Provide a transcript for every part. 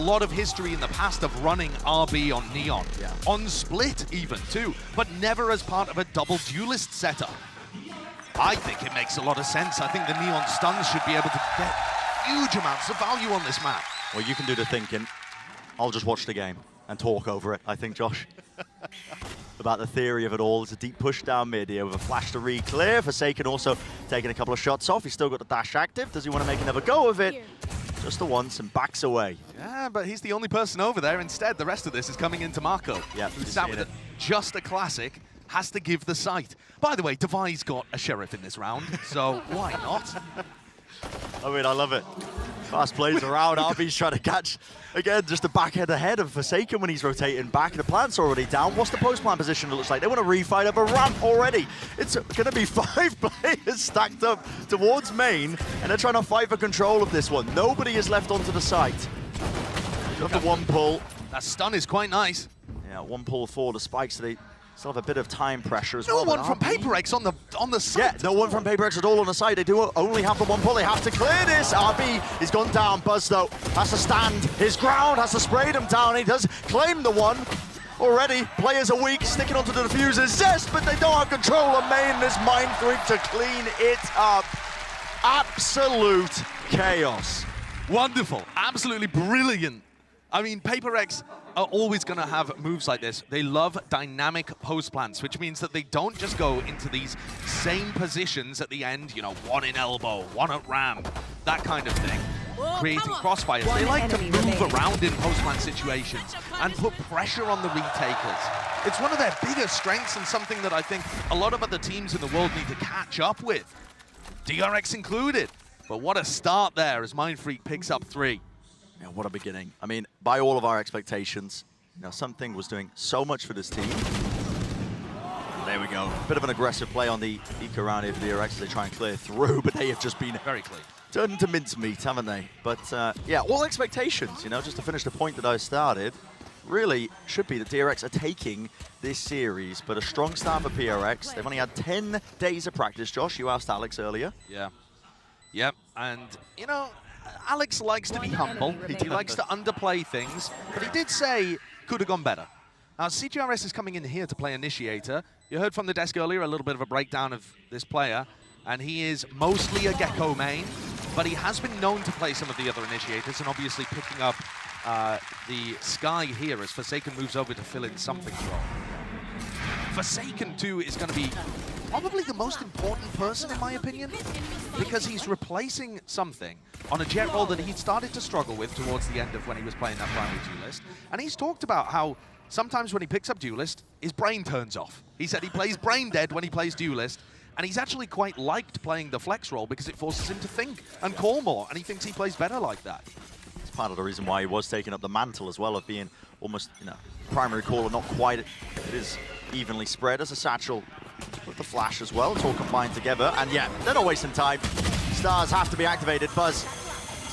lot of history in the past of running RB on Neon. Yeah. On Split even too, but never as part of a double duelist setup. I think it makes a lot of sense. I think the Neon stuns should be able to get huge amounts of value on this map. Well, you can do the thinking. I'll just watch the game and talk over it, I think, Josh. About the theory of it all. It's a deep push down mid here with a flash to re-clear. Forsaken also taking a couple of shots off. He's still got the dash active. Does he want to make another go of it? Just the once and backs away. Yeah, but he's the only person over there. Instead, the rest of this is coming into Marco. Yeah, who's sat with just a classic, has to give the sight. By the way, Devi's got a sheriff in this round, so why not? I mean, I love it. Fast plays around. RB's trying to catch, again, just the backhead ahead of Forsaken when he's rotating back. The plant's already down. What's the post-plant position? It looks like they want to refight up a ramp already. It's going to be 5 players stacked up towards main, and they're trying to fight for control of this one. Nobody is left onto the site. Got the one pull. That stun is quite nice. Yeah, one pull for the spikes, so they still have a bit of time pressure as no well. No one from PRX on the site. Yeah, no one from PRX at all on the side. They do only have the one pull. They have to clear this. RB is gone down. Buzz, though, has to stand his ground, has to spray them down. He does claim the one. Already, players are weak, sticking onto the diffusers. Zest, but they don't have control of main. This Mind Freak to clean it up. Absolute chaos. Wonderful. Absolutely brilliant. I mean, PRX are always going to have moves like this. They love dynamic post plants, which means that they don't just go into these same positions at the end, you know, one in elbow, one at ramp, that kind of thing, creating crossfires. They like to move around in post plant situations and put pressure on the retakers. It's one of their biggest strengths and something that I think a lot of other teams in the world need to catch up with, DRX included. But what a start there as Mind Freak picks up 3. Yeah, what a beginning. I mean, by all of our expectations, you know, Something was doing so much for this team. There we go. Bit of an aggressive play on the eco round here for DRX as they try and clear through, but they have just been very clean. Turned into mincemeat, haven't they? But yeah, all expectations, you know, just to finish the point that I started, really should be that DRX are taking this series, but a strong start for PRX. They've only had 10 days of practice. Josh, you asked Alex earlier. Yeah. Yep, and, you know, Alex likes to be humble. He likes to underplay things, but he did say could have gone better. Now, CGRS is coming in here to play Initiator. You heard from the desk earlier a little bit of a breakdown of this player, and he is mostly a Gecko main, but he has been known to play some of the other Initiators, and obviously picking up the Sky here as Forsaken moves over to fill in Something's role. Forsaken, too, is going to be probably the most important person, in my opinion, because he's replacing Something on a jet role that he started to struggle with towards the end of when he was playing that primary duelist. And he's talked about how sometimes when he picks up duelist, his brain turns off. He said he plays brain dead when he plays duelist, and he's actually quite liked playing the flex role because it forces him to think and call more, and he thinks he plays better like that. It's part of the reason why he was taking up the mantle as well of being almost, you know, primary caller, not quite. It is evenly spread as a satchel with the flash as well. It's all combined together, and yeah, they're not wasting time. Stars have to be activated. Buzz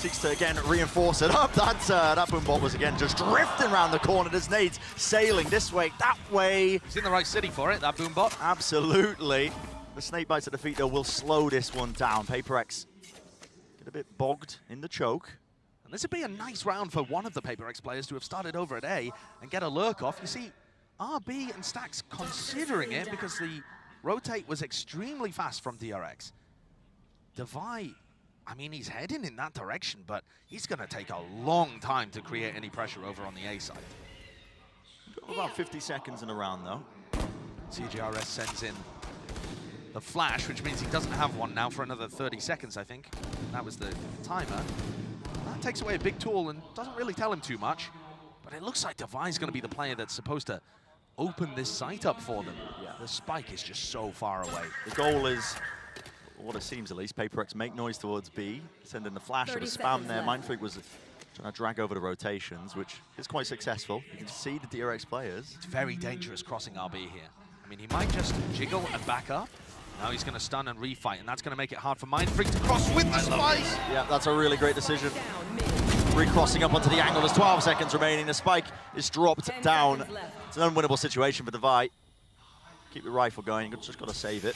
seeks to again reinforce it up. That boombot was again just drifting around the corner. There's nades sailing this way, that way. He's in the right city for it, that boombot. Absolutely. The snake bites at the feet though will slow this one down. PRX get a bit bogged in the choke. And this would be a nice round for one of the PRX players to have started over at A and get a lurk off. You see, RB and Stax considering it because the rotate was extremely fast from DRX. Devi, I mean, he's heading in that direction, but he's going to take a long time to create any pressure over on the A side. About 50 seconds in a round, though. CGRS sends in the flash, which means he doesn't have one now for another 30 seconds, I think. That was the timer. That takes away a big tool and doesn't really tell him too much. But it looks like Devi's going to be the player that's supposed to open this site up for them. Yeah. The spike is just so far away. The goal is, what it seems at least, PRX make noise towards B, send in the flash or the spam there. Mind Freak was trying to drag over the rotations, which is quite successful. You can see the DRX players. It's very dangerous crossing RB here. I mean, he might just jiggle and back up. Now he's going to stun and refight, and that's going to make it hard for Mind Freak to cross with the spike. Yeah, that's a really great decision. Recrossing up onto the angle. There's 12 seconds remaining. The spike is dropped down. It's an unwinnable situation for Devi. Keep your rifle going. You've just got to save it.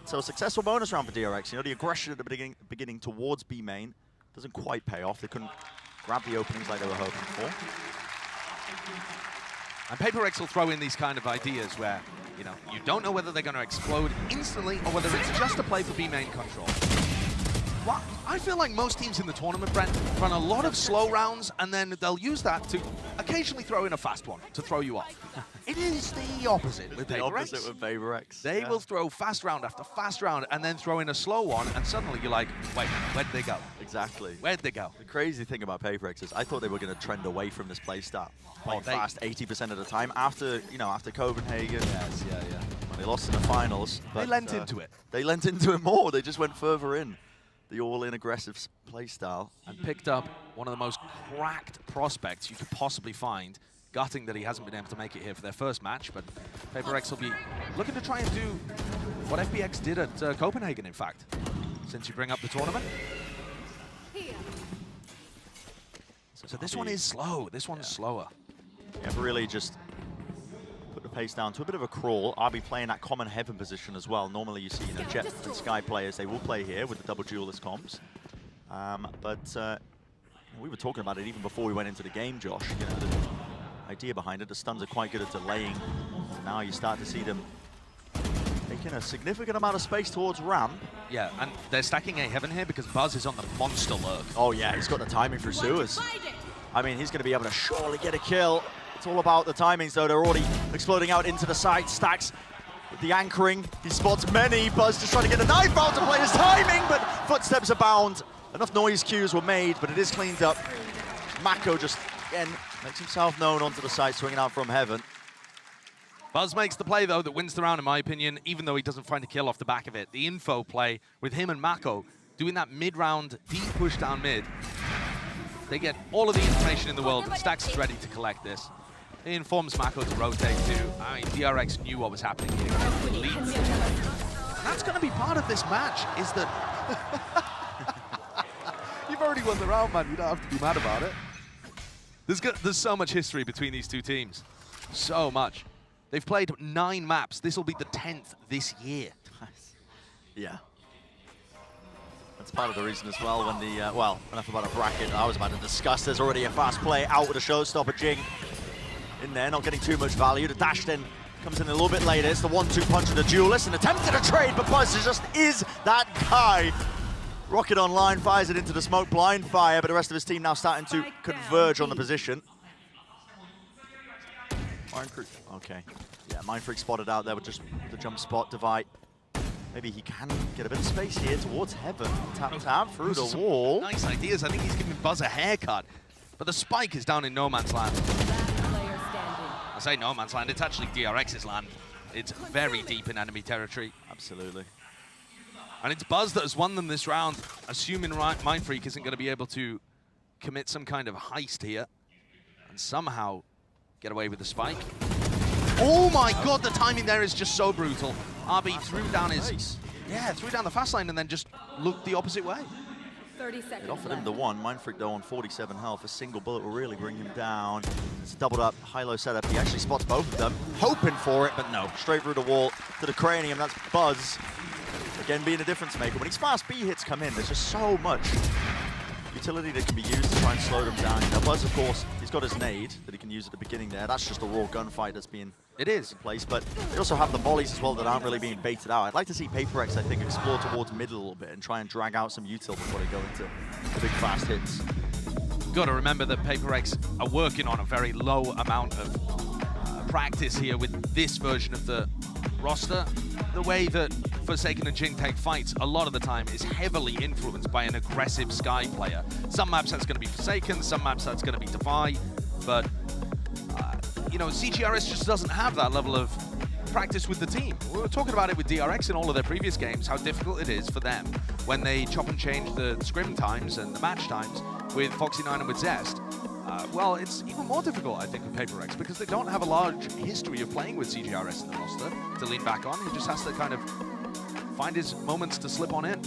So a successful bonus round for DRX. You know, the aggression at the beginning towards B main doesn't quite pay off. They couldn't grab the openings like they were hoping for. And PRX will throw in these kind of ideas where, you know, you don't know whether they're going to explode instantly or whether it's just a play for B main control. Well, I feel like most teams in the tournament, Brent, run a lot of slow rounds, and then they'll use that to occasionally throw in a fast one to throw you off. It is the opposite with PRX. The opposite with PRX. They will throw fast round after fast round and then throw in a slow one, and suddenly you're like, wait, where'd they go? Exactly. Where'd they go? The crazy thing about PRX is I thought they were going to trend away from this playstyle. Playing fast 80% of the time after, you know, after Copenhagen. Yes, yeah. When they lost in the finals. They lent into it. They lent into it more. They just went further in. The all-in aggressive playstyle. And picked up one of the most cracked prospects you could possibly find. Gutting that he hasn't been able to make it here for their first match, but PRX will be looking to try and do what FBX did at Copenhagen, in fact, since you bring up the tournament. So this one is slow. This one's slower. Yeah, really just put the pace down to a bit of a crawl. I'll be playing that common heaven position as well. Normally you see, you know, Jet and Sky players, they will play here with the double duelist comps. But we were talking about it even before we went into the game, Josh. You know, the idea behind it, the stuns are quite good at delaying. Now you start to see them taking a significant amount of space towards ramp. Yeah, and they're stacking a heaven here because Buzz is on the monster lurk. Oh yeah, he's got the timing for sewers. I mean, he's going to be able to surely get a kill. It's all about the timings, though. They're already exploding out into the side. Stacks with the anchoring. He spots many. Buzz just trying to get a knife out to play his timing, but footsteps abound. Enough noise cues were made, but it is cleaned up. Mako just, again, makes himself known onto the side, swinging out from heaven. Buzz makes the play, though, that wins the round, in my opinion, even though he doesn't find a kill off the back of it. The info play with him and Mako doing that mid-round deep push down mid. They get all of the information in the world, and Stax is ready to collect this. He informs Mako to rotate too. I mean, DRX knew what was happening here. And that's going to be part of this match, is that... You've already won the round, man. You don't have to be mad about it. There's so much history between these two teams. So much. They've played 9 maps. This will be the 10th this year. Yeah. That's part of the reason as well when the, well, enough about a bracket I was about to discuss. There's already a fast play out with a showstopper. Jing in there, not getting too much value. The dash then comes in a little bit later. It's the 1-2 punch of the duelist and attempted a trade, but Buzz just is that guy. Rocket online, fires it into the smoke, blind fire, but the rest of his team now starting to converge on the position. Mindfreak, okay. Yeah, Mindfreak spotted out there with just the jump spot divide. Maybe he can get a bit of space here towards heaven. Tap through the wall. Nice ideas. I think he's giving Buzz a haircut. But the spike is down in no man's land. I say no man's land, it's actually DRX's land. It's very deep in enemy territory. Absolutely. And it's Buzz that has won them this round, assuming Mindfreak isn't going to be able to commit some kind of heist here and somehow get away with the spike. Oh my god, the timing there is just so brutal. RB threw down his... Yeah, threw down the fast line and then just looked the opposite way. 30 seconds It offered him the one. Mindfreak, though, on 47 health. A single bullet will really bring him down. It's a doubled up, high-low setup. He actually spots both of them, hoping for it, but no. Straight through the wall to the cranium. That's Buzz. Again, being a difference maker. When these fast B hits come in, there's just so much utility that can be used to try and slow them down. Now, Buzz, of course, he's got his nade that he can use at the beginning there. That's just a raw gunfight that's being in place. But they also have the volleys as well that aren't really being baited out. I'd like to see PRX, I think, explore towards mid a little bit and try and drag out some util before they go into the big fast hits. Got to remember that PRX are working on a very low amount of practice here with this version of the roster. The way that Forsaken and Jing take fights a lot of the time is heavily influenced by an aggressive Sky player. Some maps that's going to be Forsaken, some maps that's going to be Defy, but you know, CGRS just doesn't have that level of practice with the team. We were talking about it with DRX in all of their previous games, how difficult it is for them when they chop and change the scrim times and the match times with Foxy9 and with Zest. Well, it's even more difficult, I think, with PRX because they don't have a large history of playing with CGRS in the roster to lean back on. He just has to kind of find his moments to slip on in.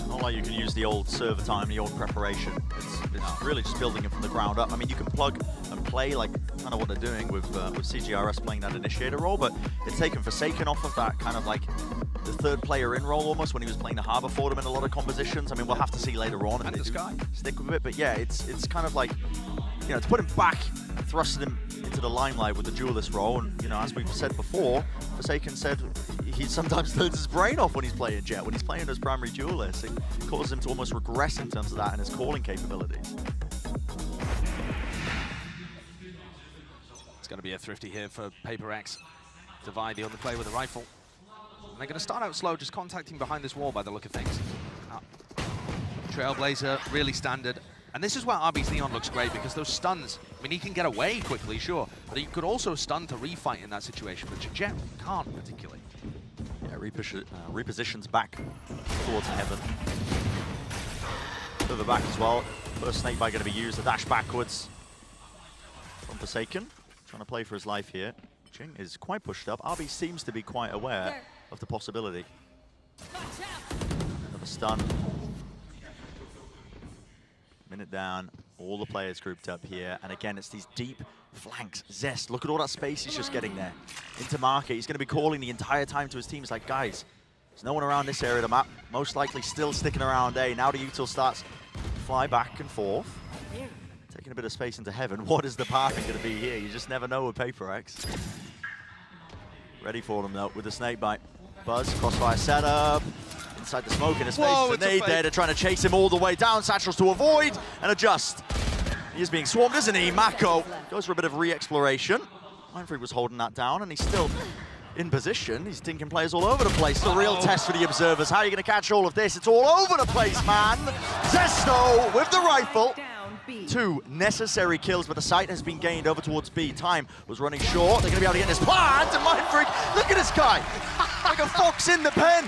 Not like you can use the old server time, the old preparation. It's really just building it from the ground up. I mean, you can plug and play like kind of what they're doing with CGRS playing that initiator role, but it's taken Forsaken off of that kind of like the third player in role almost when he was playing the Harbor for them in a lot of compositions. I mean, we'll have to see later on if they do stick with it. But yeah, it's kind of like, you know, to put him back, thrusting him into the limelight with the duelist role. And, you know, as we've said before, Forsaken said he sometimes turns his brain off when he's playing Jet. When he's playing as primary duelist, it causes him to almost regress in terms of that and his calling capabilities. It's going to be a thrifty here for PRX. Divide the other player with a rifle. And they're going to start out slow, just contacting behind this wall by the look of things. Trailblazer, really standard. And this is where RB's Neon looks great, because those stuns, I mean, he can get away quickly, sure, but he could also stun to refight in that situation, but Jet can't particularly. Yeah, repositions back towards Heaven. Further back as well. First snake bite going to be used, a dash backwards from Forsaken. Trying to play for his life here. Jing is quite pushed up. RB seems to be quite aware of the possibility. Another stun. Minute down. All the players grouped up here. And again, it's these deep flanks. Zest, look at all that space he's just getting there. Into market. He's going to be calling the entire time to his team. He's like, guys, there's no one around this area of the map. Most likely still sticking around A. Now the util starts to fly back and forth. Taking a bit of space into Heaven. What is the pathing going to be here? You just never know with PRX. Ready for them though with the snake bite. Buzz, crossfire setup. Inside the smoke in his face. It's a nade there. They're trying to chase him all the way down. Satchels to avoid and adjust. He is being swarmed, isn't he? Mako goes for a bit of re-exploration. Mindfreak was holding that down and he's still in position. He's tinking players all over the place. It's a real test for the observers. How are you going to catch all of this? It's all over the place, man. Zesto with the rifle. 2 necessary kills, but the site has been gained over towards B. Time was running short. They're going to be able to get this plant, and Mindfreak, look at this guy! Like a fox in the pen!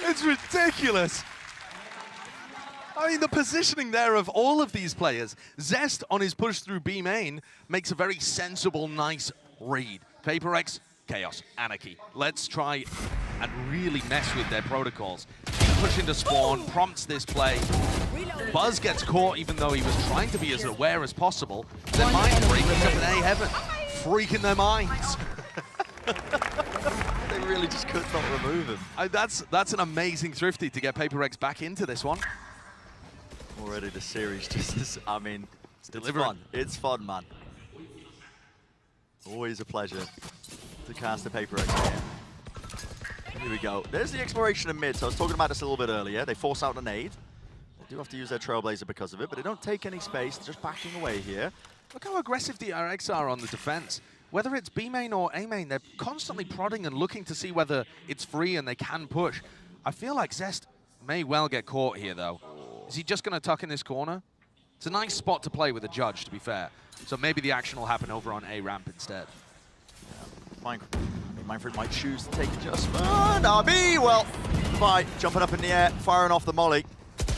It's ridiculous! I mean, the positioning there of all of these players. Zest, on his push through B main, makes a very sensible, nice read. PRX, chaos, anarchy. Let's try and really mess with their protocols. Push into spawn, prompts this play. Buzz gets caught even though he was trying to be as aware as possible. Then Mindfreak is up in A Heaven, freaking their minds. They really just could not remove him. That's an amazing thrifty to get PRX back into this one. Already the series just is, I mean, it's fun. It's fun, man. Always a pleasure to cast a PRX game. Here we go. There's the exploration in mid. So I was talking about this a little bit earlier. They force out the nade. They do have to use their Trailblazer because of it, but they don't take any space. They're just backing away here. Look how aggressive DRX are on the defense. Whether it's B main or A main, they're constantly prodding and looking to see whether it's free and they can push. I feel like Zest may well get caught here, though. Is he just going to tuck in this corner? It's a nice spot to play with a judge, to be fair. So maybe the action will happen over on A ramp instead. Yeah. Mindfreak might choose to take adjustment. RB, well, by jumping up in the air, firing off the molly.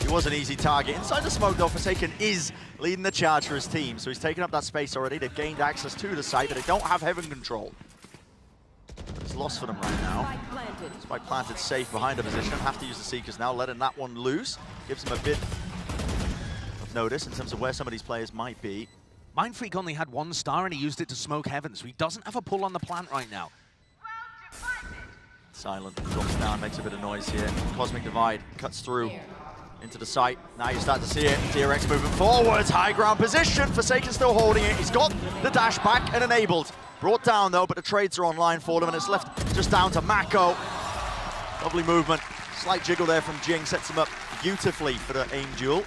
He was an easy target. Inside the smoke, though, Forsaken is leading the charge for his team. So he's taken up that space already. They've gained access to the site, but they don't have Heaven control. It's lost for them right now. Spike planted safe behind the position. Have to use the Seekers now, letting that one loose. Gives him a bit of notice in terms of where some of these players might be. Mindfreak only had 1 star and he used it to smoke Heaven, so he doesn't have a pull on the plant right now. Silent, drops down, makes a bit of noise here. Cosmic Divide cuts through into the site. Now you start to see it. DRX moving forwards, high ground position. Forsaken still holding it. He's got the dash back and enabled. Brought down though, but the trades are online for them, and it's left just down to Mako. Lovely movement. Slight jiggle there from Jing, sets him up beautifully for the aim duel.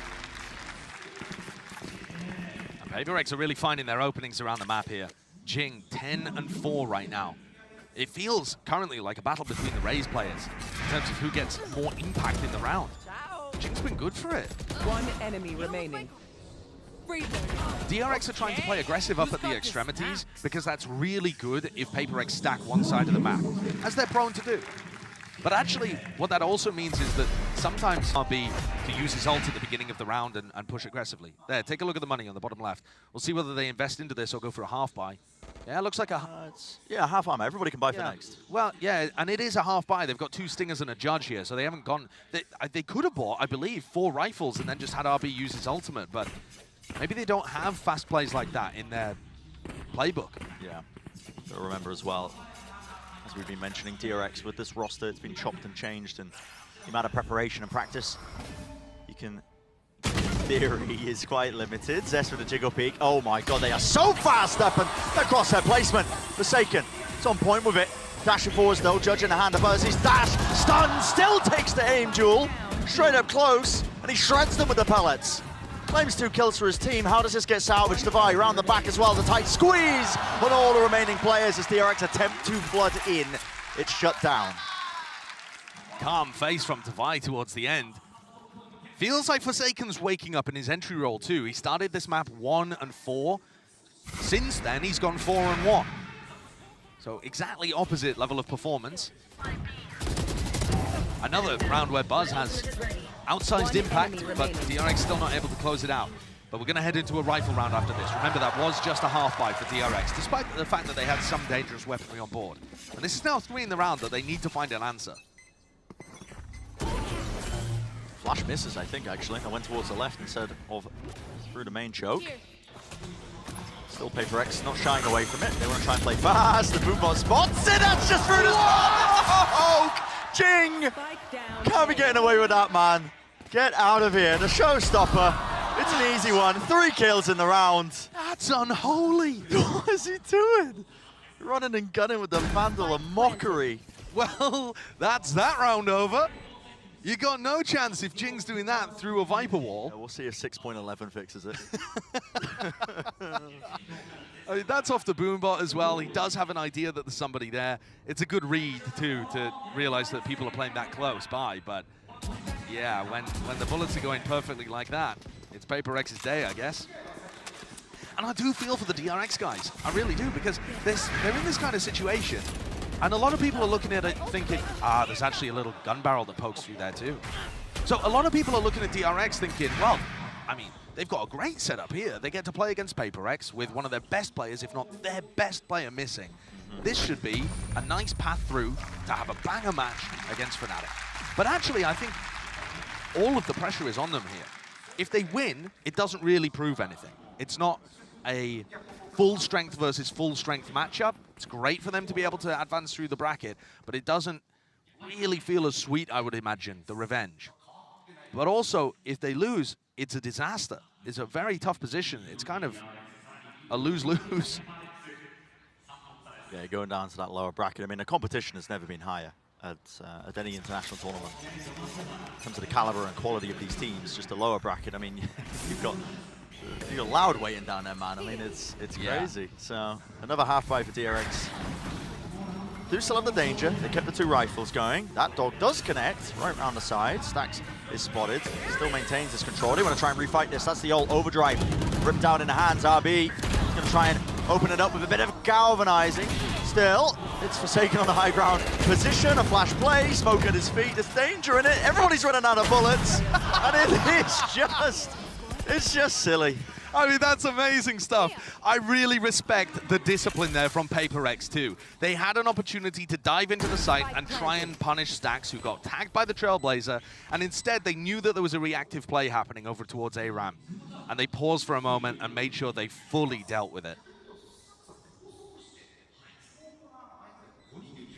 PRX are really finding their openings around the map here. Jing, 10 and 4 right now. It feels currently like a battle between the Raze players in terms of who gets more impact in the round. Jing's been good for it. 1 enemy remaining. DRX are trying to play aggressive up at the extremities because that's really good if PRX stack one side of the map, as they're prone to do. But actually, what that also means is that sometimes RB to use his ult at the beginning of the round and push aggressively. There, take a look at the money on the bottom left. We'll see whether they invest into this or go for a half buy. Yeah, it looks like a... yeah, half armor. Everybody can buy for next. Well, yeah, and it is a half buy. They've got 2 stingers and a judge here, so they haven't gone... They could have bought, I believe, 4 rifles and then just had RB use his ultimate, but maybe they don't have fast plays like that in their playbook. Yeah, got to remember as well. as we've been mentioning, DRX with this roster, it's been chopped and changed, and the amount of preparation and practice you can, in theory, is quite limited. Zest with a jiggle peek. Oh my god, they are so fast up, and the crosshair placement. Forsaken, it's on point with it. Dashing forwards though, judging the hand of us. His dash, stun, still takes the aim duel. Straight up close, and he shreds them with the pellets. Claims 2 kills for his team. How does this get salvaged? Devi around the back as well. The tight squeeze on all the remaining players as DRX attempt to flood in. It's shut down. Calm face from Devi towards the end. Feels like Forsaken's waking up in his entry role too. He started this map 1 and 4. Since then, he's gone 4 and 1. So exactly opposite level of performance. Another round where Buzz has outsized impact, but DRX still not able to close it out. But we're going to head into a rifle round after this. Remember, that was just a half buy for DRX, despite the fact that they had some dangerous weaponry on board. And this is now 3 in the round that they need to find an answer. Flash misses, I think, actually. I went towards the left instead of through the main choke. Still PRX not shying away from it. They want to try and play fast. The Boombot spots it. That's just through the smoke. Jing! Can't be getting away with that, man. Get out of here. The showstopper. It's an easy one. 3 kills in the round. That's unholy. What is he doing? Running and gunning with the Vandal, a mockery. Well, that's that round over. You got no chance if Jing's doing that through a Viper wall. Yeah, we'll see if 6.11 fixes it. I mean, that's off the Boombot as well. He does have an idea that there's somebody there. It's a good read, too, to realize that people are playing that close by. But, yeah, when the bullets are going perfectly like that, it's PRX's day, I guess. And I do feel for the DRX guys. I really do, because they're in this kind of situation. And a lot of people are looking at it thinking, there's actually a little gun barrel that pokes through there too. So a lot of people are looking at DRX thinking, well, I mean, they've got a great setup here. They get to play against PRX with one of their best players, if not their best player missing. This should be a nice path through to have a banger match against Fnatic. But actually, I think all of the pressure is on them here. If they win, it doesn't really prove anything. It's not a full strength versus full strength matchup. It's great for them to be able to advance through the bracket, but it doesn't really feel as sweet, I would imagine, the revenge. But also, if they lose, it's a disaster. It's a very tough position. It's kind of a lose-lose. Yeah, going down to that lower bracket. I mean, the competition has never been higher at any international tournament. In terms of the caliber and quality of these teams, just a lower bracket. I mean, you've got Loud waiting down there, man. I mean, it's crazy. So another half buy for DRX. Do still have the danger. They kept the 2 rifles going. That dog does connect right around the side. Stacks is spotted. Still maintains his control. They want to try and refight this. That's the old overdrive. Ripped out in the hands. RB is going to try and open it up with a bit of galvanizing. Still, it's Forsaken on the high ground position. A flash play. Smoke at his feet. There's danger in it. Everybody's running out of bullets. And it is just... It's just silly. I mean, that's amazing stuff. I really respect the discipline there from PRX too. They had an opportunity to dive into the site and try and punish Stax, who got tagged by the Trailblazer, and instead they knew that there was a reactive play happening over towards ARAM. And they paused for a moment and made sure they fully dealt with it.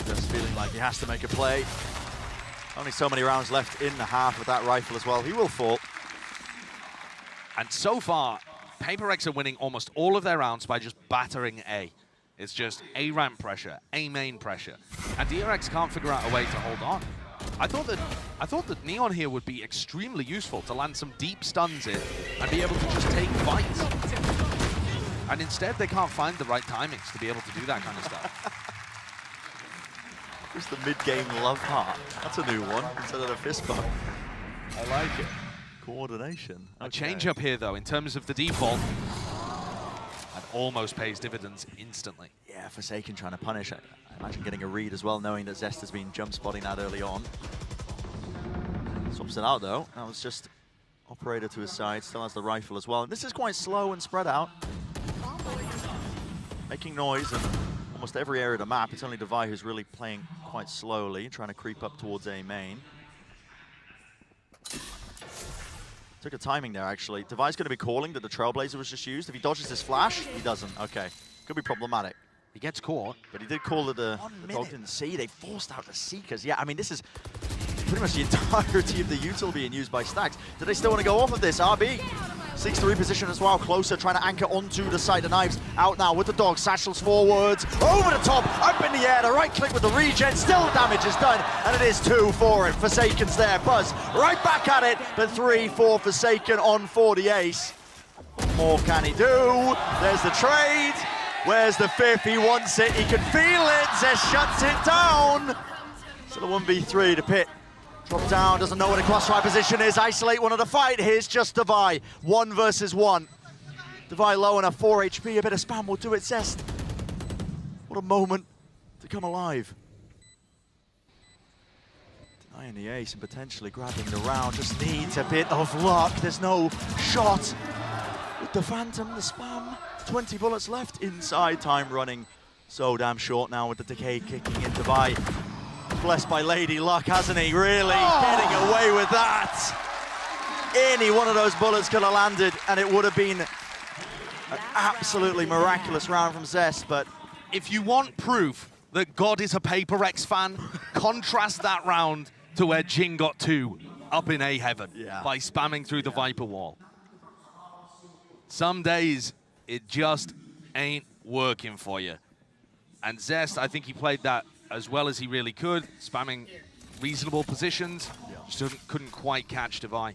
Just feeling like he has to make a play. Only so many rounds left in the half with that rifle as well. He will fall. And so far, PRX are winning almost all of their rounds by just battering A. It's just A ramp pressure, A main pressure. And DRX can't figure out a way to hold on. I thought that Neon here would be extremely useful to land some deep stuns in and be able to just take fights. And instead, they can't find the right timings to be able to do that kind of stuff. Just the mid-game love heart. That's a new one instead of the fist bump. I like it. Coordination. A change up here, though, in terms of the default, and almost pays dividends instantly. Yeah, Forsaken trying to punish it. I imagine getting a read as well, knowing that Zest has been jump spotting that early on. Swaps it out, though. That was just Operator to his side, still has the rifle as well. And this is quite slow and spread out. Making noise in almost every area of the map. It's only Devi who's really playing quite slowly, trying to creep up towards A main. Took a timing there, actually. Devi's going to be calling that the Trailblazer was just used. If he dodges this flash, he doesn't. Okay. Could be problematic. He gets caught. But he did call it the dog didn't see. They forced out the Seekers. Yeah, I mean, this is pretty much the entirety of the util being used by Stacks. Do they still want to go off of this? RB 6-3 position as well, closer, trying to anchor onto the side of knives. Out now with the dog, satchels forwards, over the top, up in the air, the right click with the regen, still the damage is done, and it is 2 for it. Forsaken's there, Buzz right back at it, but 3 for Forsaken on 4 the ace. What more can he do? There's the trade. Where's the 5th? He wants it, he can feel it, Zest shuts it down. So the 1v3, the pit. Drop down, doesn't know what a crossfire position is, isolate one of the fight. Here's just Devi, 1 versus 1. Devi low on a 4 HP, a bit of spam will do it, Zest. What a moment to come alive. Denying the ace and potentially grabbing the round, just needs a bit of luck. There's no shot with the Phantom, the spam. 20 bullets left inside, time running so damn short now with the decay kicking in. Devi. Blessed by Lady Luck, hasn't he? Really getting away with that. Any one of those bullets could have landed, and it would have been an absolutely miraculous round from Zest, but... If you want proof that God is a PRX fan, contrast that round to where Jing got 2 up in A heaven by spamming through the Viper wall. Some days, it just ain't working for you. And Zest, I think he played that as well as he really could, spamming reasonable positions. Just couldn't quite catch Devi.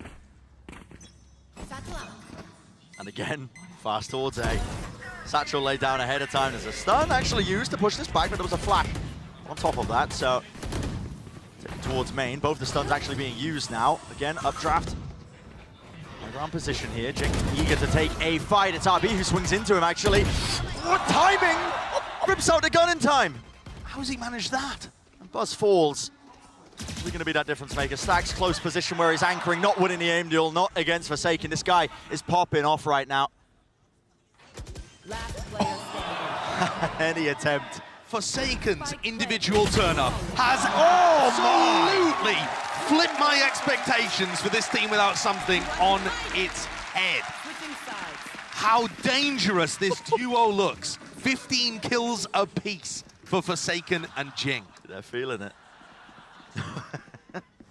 And again, fast towards A. Satchel laid down ahead of time. There's a stun actually used to push this back, but there was a flash on top of that, so towards main. Both the stuns actually being used now. Again, updraft. Ground position here. Jing eager to take a fight. It's RB who swings into him actually. What timing! Rips out the gun in time. How's he managed that? And Buzz falls. Is he going to be that difference maker? Stacks close position where he's anchoring, not winning the aim duel, not against Forsaken. This guy is popping off right now. Last player standing. Any attempt. Forsaken's individual turn-up has absolutely flipped my expectations for this team without something on its head. Switching sides. How dangerous this duo looks. 15 kills apiece for Forsaken and Jing. They're feeling it.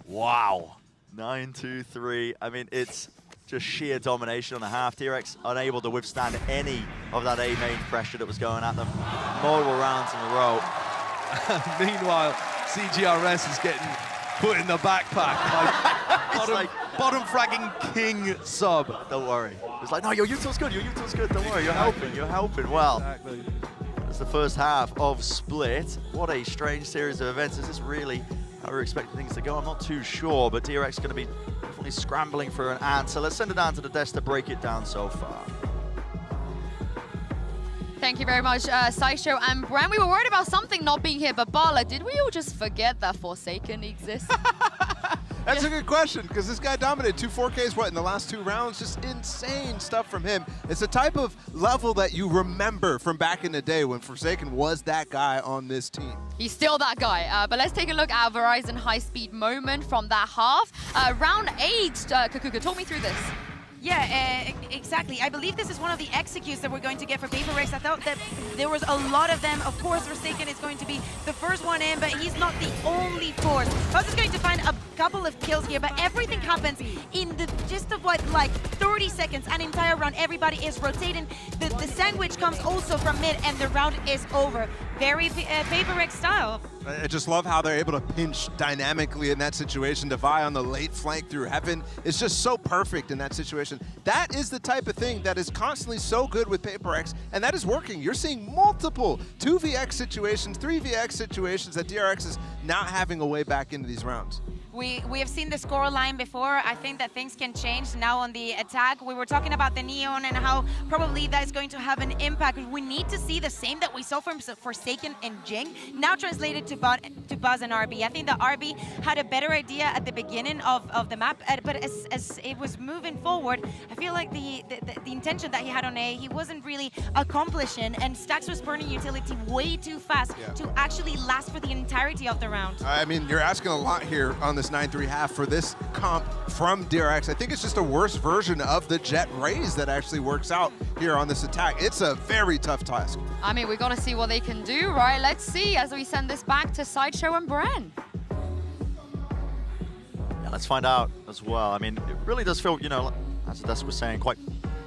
Wow. 9-2-3. I mean, it's just sheer domination on a half. DRX unable to withstand any of that A main pressure that was going at them. Multiple rounds in a row. Meanwhile, CGRS is getting put in the backpack by bottom fragging king sub. Don't worry. It's like, no, your util's good, your util's good. Don't worry, you're helping well. Exactly. That's the first half of Split. What a strange series of events. Is this really how we're expecting things to go? I'm not too sure, but DRX is going to be definitely scrambling for an answer. Let's send it down to the desk to break it down so far. Thank you very much, Sideshow and Bram. We were worried about something not being here, but Bala, did we all just forget that Forsaken exists? That's a good question, because this guy dominated 2 4Ks, what, in the last 2 rounds? Just insane stuff from him. It's the type of level that you remember from back in the day when Forsaken was that guy on this team. He's still that guy. But let's take a look at Verizon high-speed moment from that half. Round 8, Kakuka, talk me through this. Yeah, exactly. I believe this is one of the executes that we're going to get for PRX. I thought that there was a lot of them. Of course, Forsaken is going to be the first one in, but he's not the only force. Buzz is going to find a couple of kills here, but everything happens in the gist of what, like 30 seconds, an entire round. Everybody is rotating. The sandwich comes also from mid, and the round is over. Very PRX style. I just love how they're able to pinch dynamically in that situation. Devi on the late flank through heaven is just so perfect in that situation. That is the type of thing that is constantly so good with PRX, and that is working. You're seeing multiple 2vx situations, 3vx situations that DRX is not having a way back into these rounds. We have seen the score line before. I think that things can change now on the attack. We were talking about the Neon and how probably that is going to have an impact. We need to see the same that we saw from Forsaken and Jing, now translated to Buzz and RB. I think that RB had a better idea at the beginning of the map, but as it was moving forward, I feel like the intention that he had on A, he wasn't really accomplishing, and Stacks was burning utility way too fast to actually last for the entirety of the round. I mean, you're asking a lot here on this 9-3 half for this comp from DRX. I think it's just a worse version of the jet raise that actually works out here on this attack. It's a very tough task. I mean, we're going to see what they can do, right? Let's see as we send this back to Sideshow and Bren. Yeah, let's find out as well. I mean, it really does feel, you know, as Desk was saying, quite,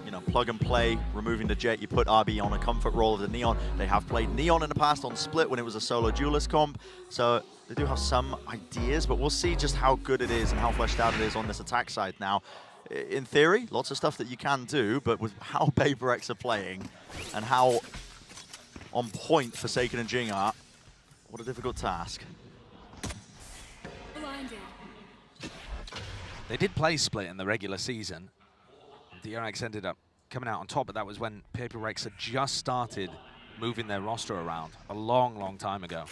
you know, plug and play, removing the jet. You put RB on a comfort role of the Neon. They have played Neon in the past on Split when it was a solo duelist comp. So they do have some ideas, but we'll see just how good it is and how fleshed out it is on this attack side now. In theory, lots of stuff that you can do, but with how PRX are playing and how on point Forsaken and Jing are, what a difficult task. They did play Split in the regular season. DRX ended up coming out on top, but that was when PRX had just started moving their roster around a long, long time ago.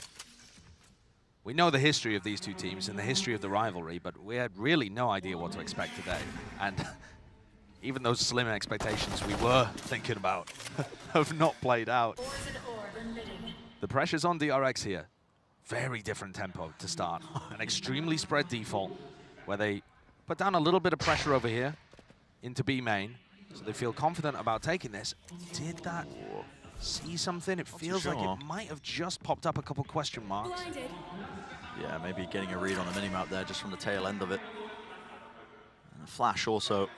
We know the history of these two teams and the history of the rivalry, but we had really no idea what to expect today. And even those slim expectations we were thinking about have not played out. The pressure's on DRX here. Very different tempo to start. An extremely spread default where they put down a little bit of pressure over here into B main, so they feel confident about taking this. Did that see something? It feels like it might have just popped up a couple question marks. Yeah, maybe getting a read on a minimap there just from the tail end of it. And Flash also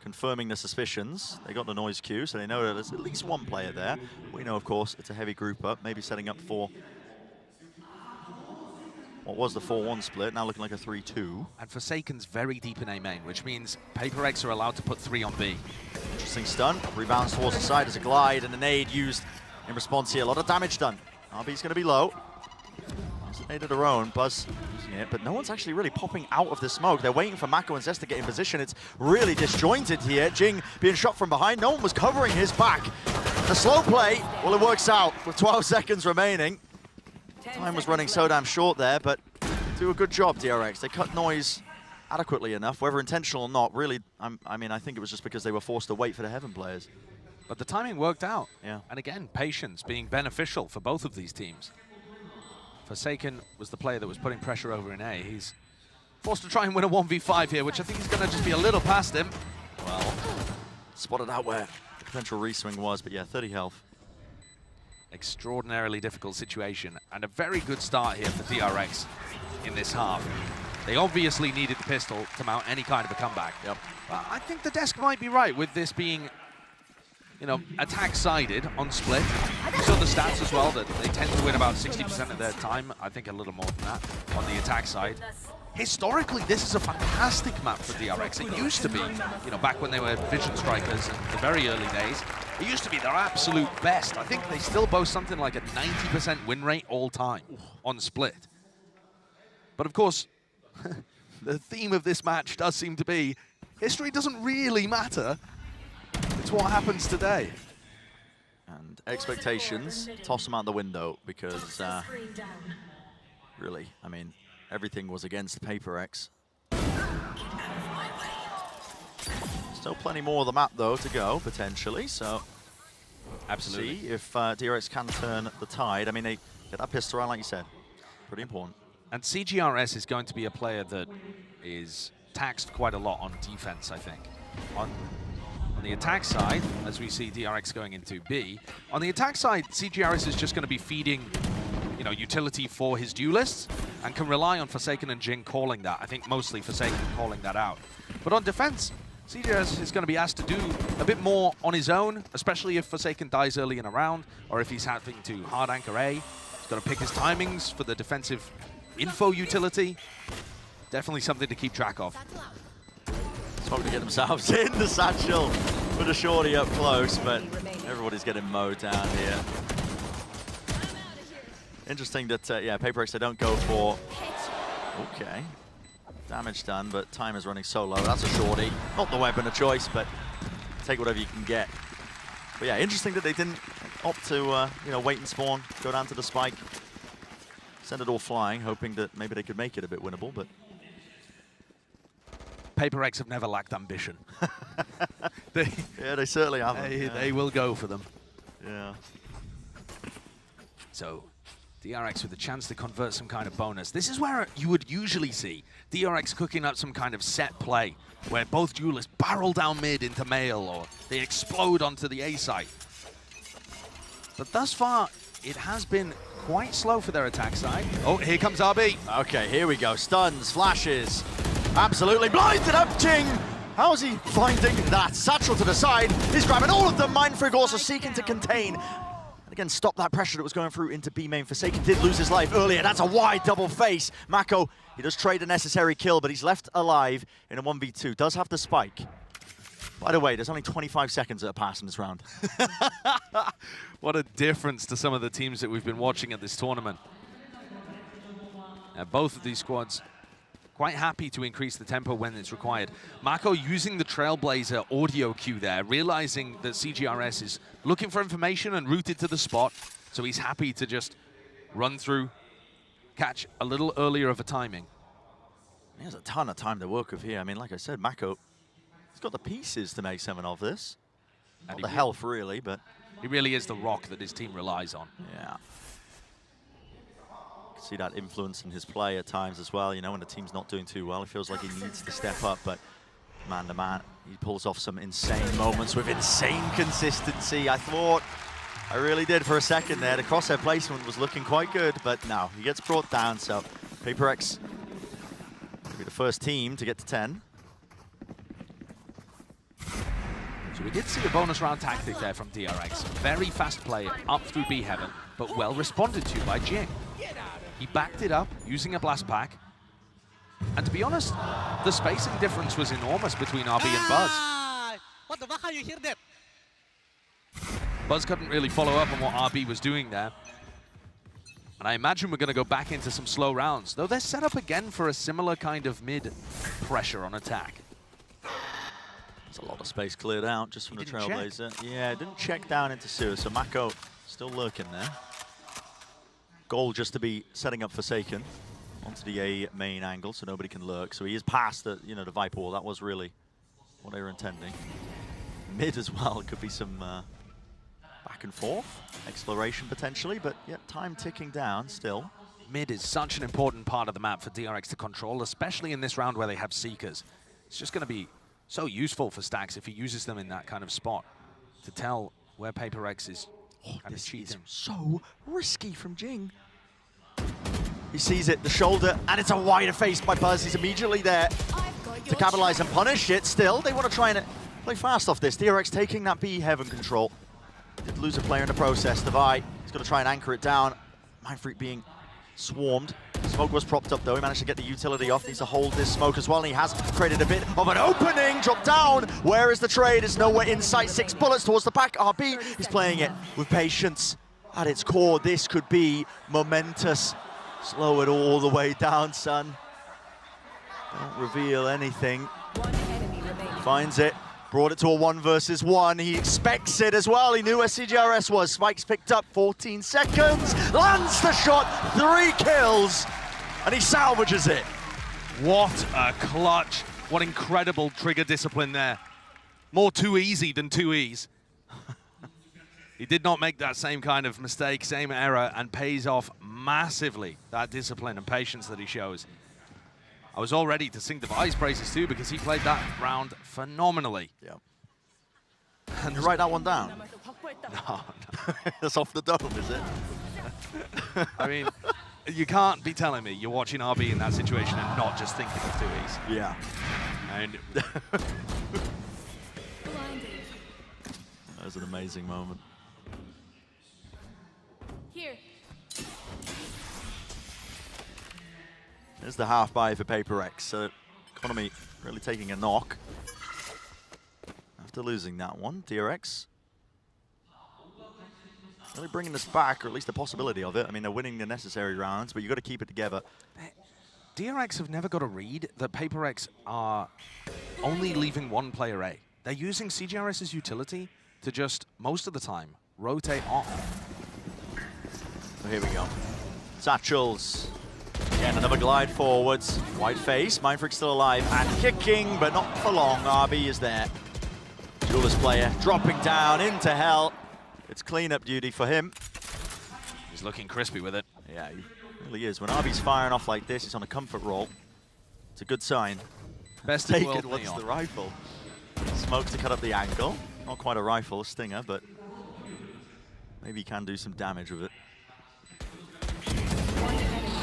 confirming the suspicions. They got the noise cue, so they know that there's at least one player there. We know, of course, it's a heavy group up, maybe setting up for what was the 4-1 split, now looking like a 3-2. And Forsaken's very deep in A main, which means PRX are allowed to put 3 on B. Interesting stun, rebounds towards the side as a glide, and a nade used in response here. A lot of damage done. RB's going to be low. It's a nade of their own, Buzz using it, but no one's actually really popping out of the smoke. They're waiting for Mako and Zest to get in position. It's really disjointed here. Jing being shot from behind. No one was covering his back. The slow play, well, it works out with 12 seconds remaining. Time was running so damn short there, but do a good job, DRX. They cut noise adequately enough, whether intentional or not. Really, I mean, I think it was just because they were forced to wait for the Heaven players. But the timing worked out. Yeah. And again, patience being beneficial for both of these teams. Forsaken was the player that was putting pressure over in A. He's forced to try and win a 1v5 here, which I think is going to just be a little past him. Well, spotted out where the potential reswing was, but yeah, 30 health. Extraordinarily difficult situation, and a very good start here for DRX in this half. They obviously needed the pistol to mount any kind of a comeback. Yep. But I think the desk might be right with this being, you know, attack-sided on Split. You saw the stats as well, that they tend to win about 60% of their time. I think a little more than that on the attack side. Historically, this is a fantastic map for DRX. It used to be, you know, back when they were Vision Strikers in the very early days, it used to be their absolute best. I think they still boast something like a 90% win rate all time on Split. But of course, the theme of this match does seem to be, history doesn't really matter. It's what happens today. And expectations, toss them out the window because, really, I mean, everything was against PRX. Still plenty more of the map, though, to go, potentially, so Absolutely. see if DRX can turn the tide. I mean, they get that pistol around, like you said. Pretty important. And CGRS is going to be a player that is taxed quite a lot on defense, I think. On the attack side, as we see DRX going into B, on the attack side, CGRS is just going to be feeding, you know, utility for his duelists and can rely on Forsaken and Jing calling that. I think mostly Forsaken calling that out. But on defense, CGRS is going to be asked to do a bit more on his own, especially if Forsaken dies early in a round, or if he's having to hard anchor A. He's got to pick his timings for the defensive info utility. Definitely something to keep track of. Smoke to get themselves in the satchel with a shorty up close, but everybody's getting mowed down here. Interesting that, yeah, PRX, they don't go for... Okay. Damage done, but time is running so low. That's a shorty. Not the weapon of choice, but take whatever you can get. But yeah, interesting that they didn't opt to, you know, wait and spawn, go down to the spike, send it all flying, hoping that maybe they could make it a bit winnable, but... PRX have never lacked ambition. Yeah, they certainly haven't. They will go for them. Yeah. So DRX with a chance to convert some kind of bonus. This is where you would usually see DRX cooking up some kind of set play, where both duelists barrel down mid into male, or they explode onto the A site. But thus far, it has been quite slow for their attack side. Oh, here comes RB. Okay, here we go. Stuns, flashes. Absolutely blinded up, Jing. How is he finding that? Satchel to the side. He's grabbing all of them. Mindfreak also seeking to contain. And again, stop that pressure that was going through into B main. Forsaken did lose his life earlier. That's a wide double face. Mako, he does trade a necessary kill, but he's left alive in a 1v2. Does have the spike. By the way, there's only 25 seconds that have passed in this round. What a difference to some of the teams that we've been watching at this tournament. Both of these squads quite happy to increase the tempo when it's required. Mako using the Trailblazer audio cue there, realizing that CGRS is looking for information and routed to the spot, so he's happy to just run through, catch a little earlier of a timing. He has a ton of time to work with here. I mean, like I said, Mako, he's got the pieces to make something of this. Not the health, really, but... He really is the rock that his team relies on. Yeah. See that influence in his play at times as well. You know, when the team's not doing too well, it feels like he needs to step up, but man to man, he pulls off some insane moments with insane consistency. I really did for a second there. The crosshair placement was looking quite good, but no, he gets brought down, so PRX will be the first team to get to 10. So we did see a bonus round tactic there from DRX. Very fast player up through B heaven, but well responded to by Jing. He backed it up using a blast pack. And to be honest, the spacing difference was enormous between RB and Buzz. What the fuck, how you hear that? Buzz couldn't really follow up on what RB was doing there. And I imagine we're going to go back into some slow rounds, though they're set up again for a similar kind of mid pressure on attack. There's a lot of space cleared out just from the Trailblazer. Yeah, it didn't check down into Sewer, so Mako still lurking there. Goal just to be setting up Forsaken onto the A main angle so nobody can lurk. So he is past the, you know, the Viper wall. That was really what they were intending. Mid as well, could be some back and forth exploration potentially, but yeah, time ticking down still. Mid is such an important part of the map for DRX to control, especially in this round where they have Seekers. It's just going to be so useful for Stax if he uses them in that kind of spot to tell where PRX is kind of cheating. So risky from Jing. He sees it, the shoulder, and it's a wider face by Buzz. He's immediately there to capitalize and punish it. Still, they want to try and play fast off this. DRX taking that B heaven control. Did lose a player in the process. Devi, he's got to try and anchor it down. Mindfreak being swarmed. Smoke was propped up though. He managed to get the utility off. Needs to hold this smoke as well. And he has created a bit of an opening. Drop down. Where is the trade? It's nowhere in sight. 6 bullets towards the pack. RB is playing it with patience. At its core, this could be momentous. Slow it all the way down, son. Don't reveal anything. Finds it. Brought it to a 1 versus 1. He expects it as well. He knew where CGRS was. Spike's picked up 14 seconds. Lands the shot. 3 kills. And he salvages it. What a clutch. What incredible trigger discipline there. More too easy than 2 E's. He did not make that same kind of mistake, same error, and pays off massively, that discipline and patience that he shows. I was all ready to sing Devi's praises too because he played that round phenomenally. Yeah. And you write that one down? No. That's off the dome, is it? I mean, you can't be telling me you're watching RB in that situation and not just thinking of 2 E's. Yeah. And that was an amazing moment. Here. There's the half buy for PRX. So Economy really taking a knock after losing that one. DRX really bringing us back, or at least the possibility of it. I mean, they're winning the necessary rounds, but you've got to keep it together. DRX have never got a read that PRX are only leaving 1 player A. They're using CGRS's utility to just, most of the time, rotate off. So here we go. Satchels. Again, another glide forwards. White face. Mindfreak still alive and kicking, but not for long. RB is there. Duelist player dropping down into hell. It's cleanup duty for him. He's looking crispy with it. Yeah, he really is. When RB's firing off like this, he's on a comfort roll. It's a good sign. Best in the Taken world, wants Neon. the rifle. Smoke to cut up the angle. Not quite a rifle, a stinger, but maybe he can do some damage with it.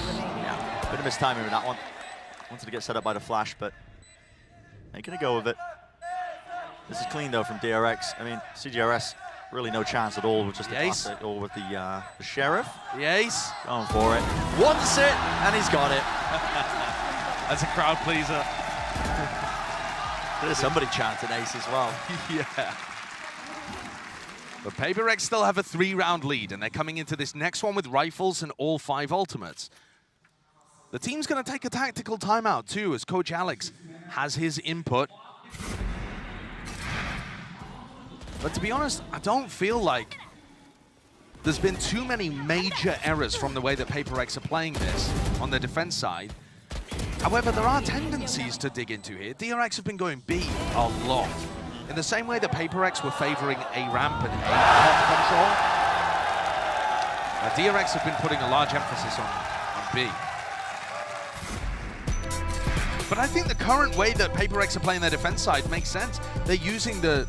Yeah, bit of mistiming with that one. Wanted to get set up by the flash, but making a go of it. This is clean though from DRX. I mean, CGRS really no chance at all with just the classic or with the sheriff. The ace. Going for it. Wants it, and he's got it. That's a crowd pleaser. There's somebody chanting ace as well. Yeah. But PRX still have a 3-round lead, and they're coming into this next one with rifles and all 5 ultimates. The team's going to take a tactical timeout too, as Coach Alex has his input. But to be honest, I don't feel like there's been too many major errors from the way that PRX are playing this on the defense side. However, there are tendencies to dig into here. DRX have been going B a lot. In the same way that PRX were favoring A ramp and A top control, DRX have been putting a large emphasis on B. But I think the current way that PRX are playing their defense side makes sense. They're using the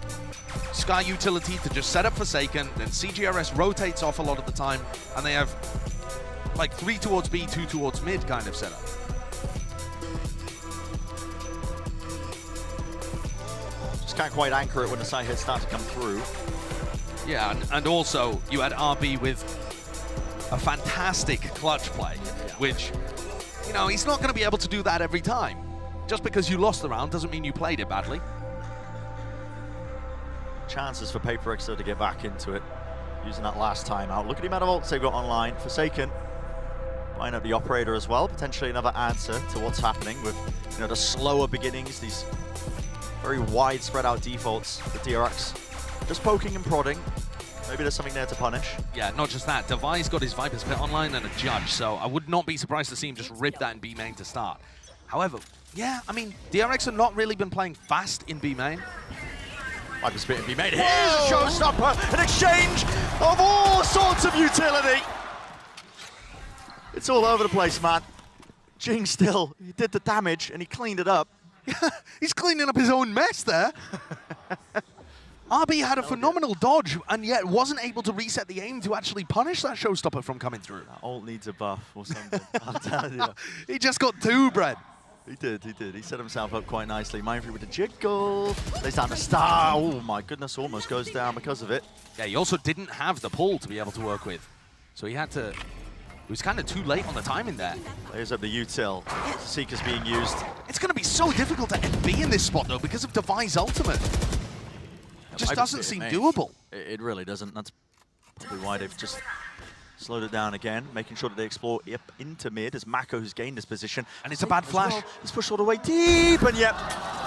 Sky utility to just set up Forsaken, then CGRS rotates off a lot of the time, and they have like 3 towards B, 2 towards mid kind of setup. Just can't quite anchor it when the side hits start to come through. Yeah, and also you had RB with a fantastic clutch play, which, you know, he's not going to be able to do that every time. Just because you lost the round doesn't mean you played it badly. Chances for PRX though to get back into it, using that last time out. Look at the amount of ults they've got online. Forsaken buying up the operator as well, potentially another answer to what's happening with, you know, the slower beginnings, these very wide spread out defaults for DRX. Just poking and prodding. Maybe there's something there to punish. Yeah, not just that. Devi's got his Viper's Pit online and a Judge, so I would not be surprised to see him just rip that in B main to start. However, yeah, I mean, DRX have not really been playing fast in B main. Viper's Pit and be made. Here's a showstopper, an exchange of all sorts of utility. It's all over the place, man. Jing still, he did the damage and he cleaned it up. He's cleaning up his own mess there. RB had a phenomenal dodge and yet wasn't able to reset the aim to actually punish that showstopper from coming through. That ult needs a buff or something. I'm telling you. He just got 2 bread. He did. He set himself up quite nicely. Mindfree with the jiggle. Lays down the star. Oh my goodness, almost goes down because of it. Yeah, he also didn't have the pull to be able to work with. So he had to... It was kind of too late on the timing there. There's up the util. Seeker's being used. It's going to be so difficult to end B in this spot, though, because of Devi's ultimate. It just doesn't seem doable. It really doesn't. That's probably why they've just slowed it down again, making sure that they explore up into mid as Mako, who's gained this position. And it's a bad flash. Well. He's pushed all the way deep, and yep.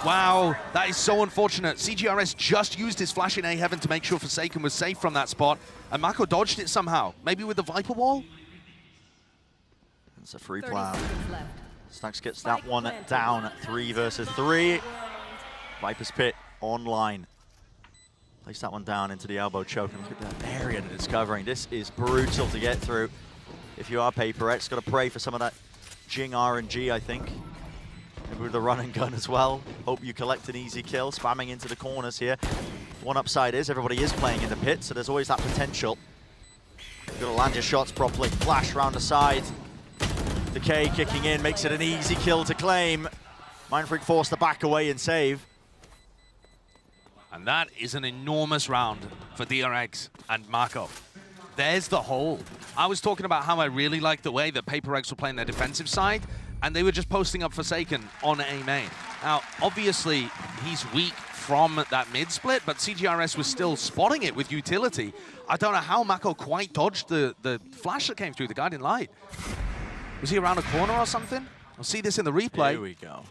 Wow, that is so unfortunate. CGRS just used his flash in A heaven to make sure Forsaken was safe from that spot, and Mako dodged it somehow. Maybe with the Viper wall? It's a free plan. Stacks gets that one down. 3 versus 3. Viper's Pit online. Place that one down into the elbow choke, and look at that area that it's covering. This is brutal to get through. If you are PRX, got to pray for some of that Jing RNG, I think. Maybe with the run and gun as well. Hope you collect an easy kill, spamming into the corners here. One upside is everybody is playing in the pit, so there's always that potential. You've got to land your shots properly. Flash round the side. Decay kicking in makes it an easy kill to claim. Mindfreak forced to back away and save. And that is an enormous round for DRX and Mako. There's the hole. I was talking about how I really liked the way that PRX were playing their defensive side, and they were just posting up Forsaken on A main. Now, obviously, he's weak from that mid split, but CGRS was still spotting it with utility. I don't know how Mako quite dodged the flash that came through, the guiding light. Was he around a corner or something? I'll see this in the replay. Here we go.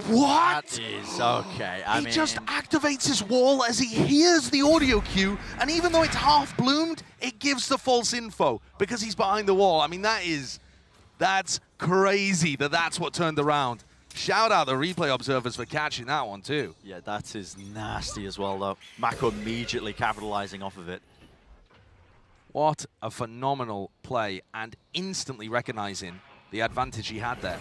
What? That is okay. I He mean, just activates his wall as he hears the audio cue, and even though it's half bloomed, it gives the false info because he's behind the wall. I mean, that's crazy that that's what turned around. Shout out the replay observers for catching that one too. yeah, that is nasty as well, though. Mako immediately capitalizing off of it. What a phenomenal play, and instantly recognizing the advantage he had there.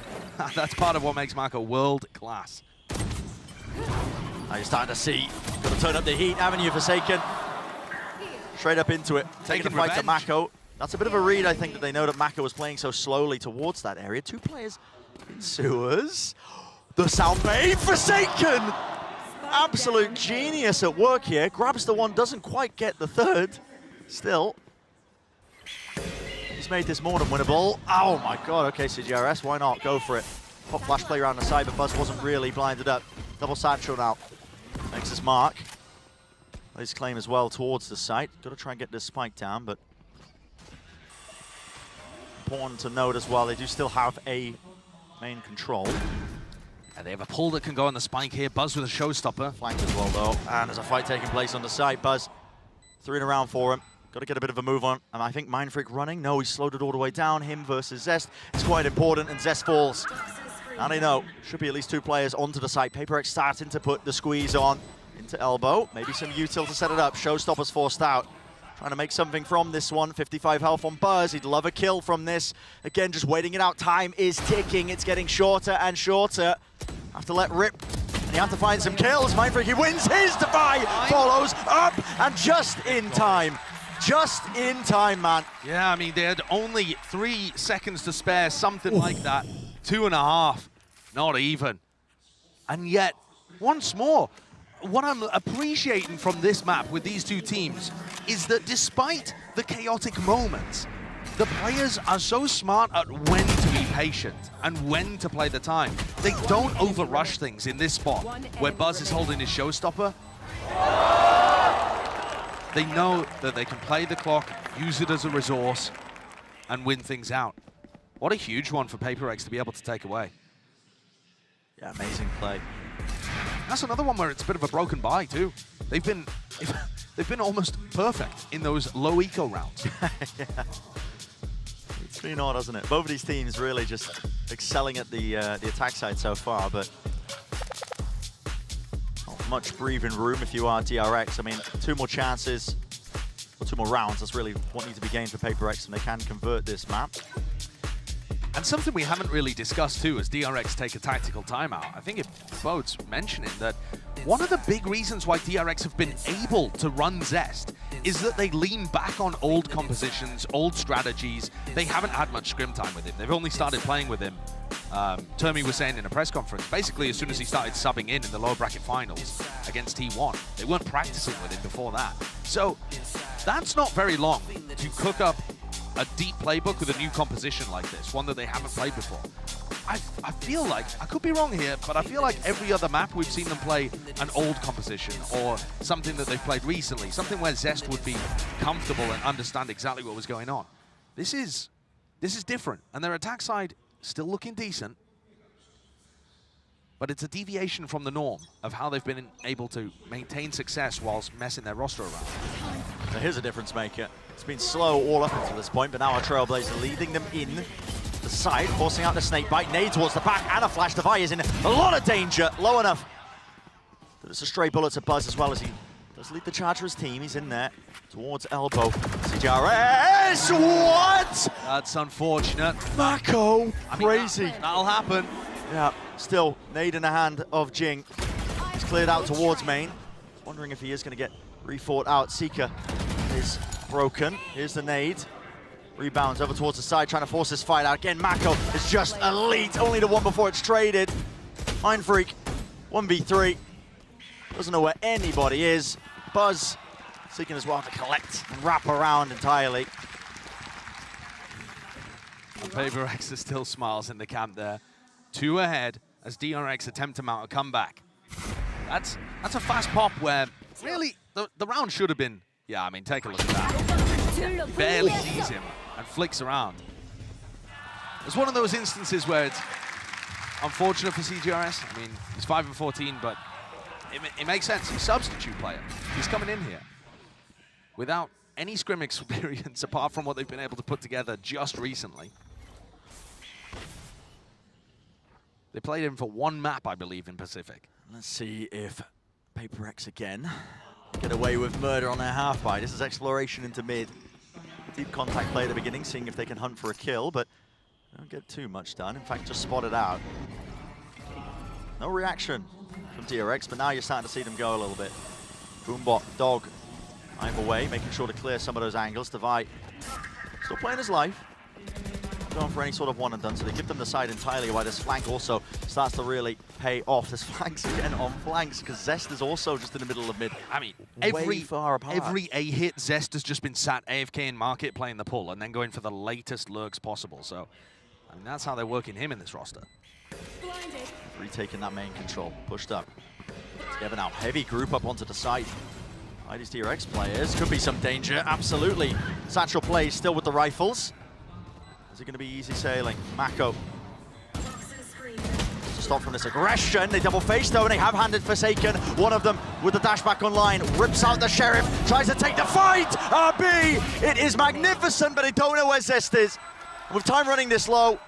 That's part of what makes Mako world class. Now you're starting to see, got to turn up the heat, haven't you, Forsaken? Straight up into it, taking the fight to Mako. That's a bit of a read, I think, that they know that Mako was playing so slowly towards that area. 2 players in sewers. The sound bait, Forsaken! Absolute genius at work here. Grabs the one, doesn't quite get the third. Still, he's made this more than winnable. Oh my god, okay, CGRS, why not? Go for it. Pop flash play around the side, but Buzz wasn't really blinded up. Double satchel now. Makes his mark. His claim as well towards the site. Got to try and get this spike down, but important to note as well, they do still have a main control. And they have a pull that can go on the spike here. Buzz with a showstopper. Flanked as well, though. And there's a fight taking place on the site. Buzz, 3 in a round for him. Got to get a bit of a move on. And I think Mindfreak running. No, he slowed it all the way down. Him versus Zest. It's quite important, and Zest falls. Now they know. Should be at least 2 players onto the site. PRX starting to put the squeeze on. Into elbow. Maybe some util to set it up. Showstopper's forced out. Trying to make something from this one. 55 health on Buzz. He'd love a kill from this. Again, just waiting it out. Time is ticking. It's getting shorter and shorter. Have to let rip. And you have to find some kills. Mindfreak, he wins his. Defy follows up. And just in time. Just in time, man. Yeah, I mean, they had only 3 seconds to spare, something like that. 2.5. Not even. And yet, once more, what I'm appreciating from this map with these 2 teams is that despite the chaotic moments, the players are so smart at when to be patient and when to play the time. They don't overrush things in this spot where Buzz is holding his showstopper. They know that they can play the clock, use it as a resource, and win things out. What a huge one for PRX to be able to take away. Yeah, amazing play. That's another one where it's a bit of a broken bye too. They've been almost perfect in those low eco rounds. Yeah. It's been odd, hasn't it? Both of these teams really just excelling at the attack side so far, but not much breathing room if you are DRX. I mean, 2 more chances, or 2 more rounds. That's really what needs to be gained for PRX, and they can convert this map. And something we haven't really discussed too, as DRX take a tactical timeout. I think it bodes mentioning that one of the big reasons why DRX have been able to run Zest is that they lean back on old compositions, old strategies. They haven't had much scrim time with him. They've only started playing with him. Termi was saying in a press conference, basically as soon as he started subbing in the lower bracket finals against T1, they weren't practicing with him before that. So that's not very long to cook up a deep playbook with a new composition like this, one that they haven't played before. I feel like, I could be wrong here, but I feel like every other map we've seen them play an old composition or something that they've played recently, something where Zest would be comfortable and understand exactly what was going on. This is different, and their attack side still looking decent, but it's a deviation from the norm of how they've been able to maintain success whilst messing their roster around. So here's a difference maker. It's been slow all up until this point, but now our Trailblazer leading them in the side, forcing out the snake bite, nade towards the back, and a flash. Defy is in a lot of danger, low enough. There's a stray bullet to Buzz as well as he does lead the charge for his team. He's in there towards elbow. CGRS, what? That's unfortunate. Mako, crazy. That'll happen. Yeah, still nade in the hand of Jing. He's cleared out towards main. Wondering if he is going to get refought out. Seeker is broken. Here's the nade. Rebounds over towards the side, trying to force this fight out. Again, Mako is just elite. Only the one before it's traded. Mindfreak, 1v3. Doesn't know where anybody is. Buzz seeking as well to collect and wrap around entirely. And PRX still smiles in the camp there. 2 ahead as DRX attempt to mount a comeback. That's a fast pop where really the round should have been, yeah, I mean, take a look at that. Barely sees him and flicks around. It's one of those instances where it's unfortunate for CGRS. I mean, he's 5 and 14, but it makes sense. He's a substitute player. He's coming in here without any scrim experience apart from what they've been able to put together just recently. They played him for 1 map, I believe, in Pacific. Let's see if PRX again get away with murder on their half-buy. This is exploration into mid. deep contact play at the beginning, seeing if they can hunt for a kill, but don't get too much done. In fact, just spotted out. No reaction from DRX, but now you're starting to see them go a little bit. Boombot, Dog, I'm away, making sure to clear some of those angles. Devi still playing his life. Going for any sort of one and done, so they give them the side entirely, while this flank also starts to really pay off. This flanks again on flanks, because Zest is also just in the middle of mid. I mean, way far apart. every A hit, Zest has just been sat AFK in market playing the pull and then going for the latest lurks possible. So, I mean, that's how they're working him in this roster. Retaking that main control, pushed up. Together now, heavy group up onto the side. These DRX players, could be some danger, absolutely. Satchel plays still with the rifles. Is it going to be easy sailing? Mako. To stop from this aggression, they double face though, and they have handed Forsaken. One of them with the dash back online, rips out the Sheriff, tries to take the fight. RB, it is magnificent, but they don't know where Zest is. With time running this low,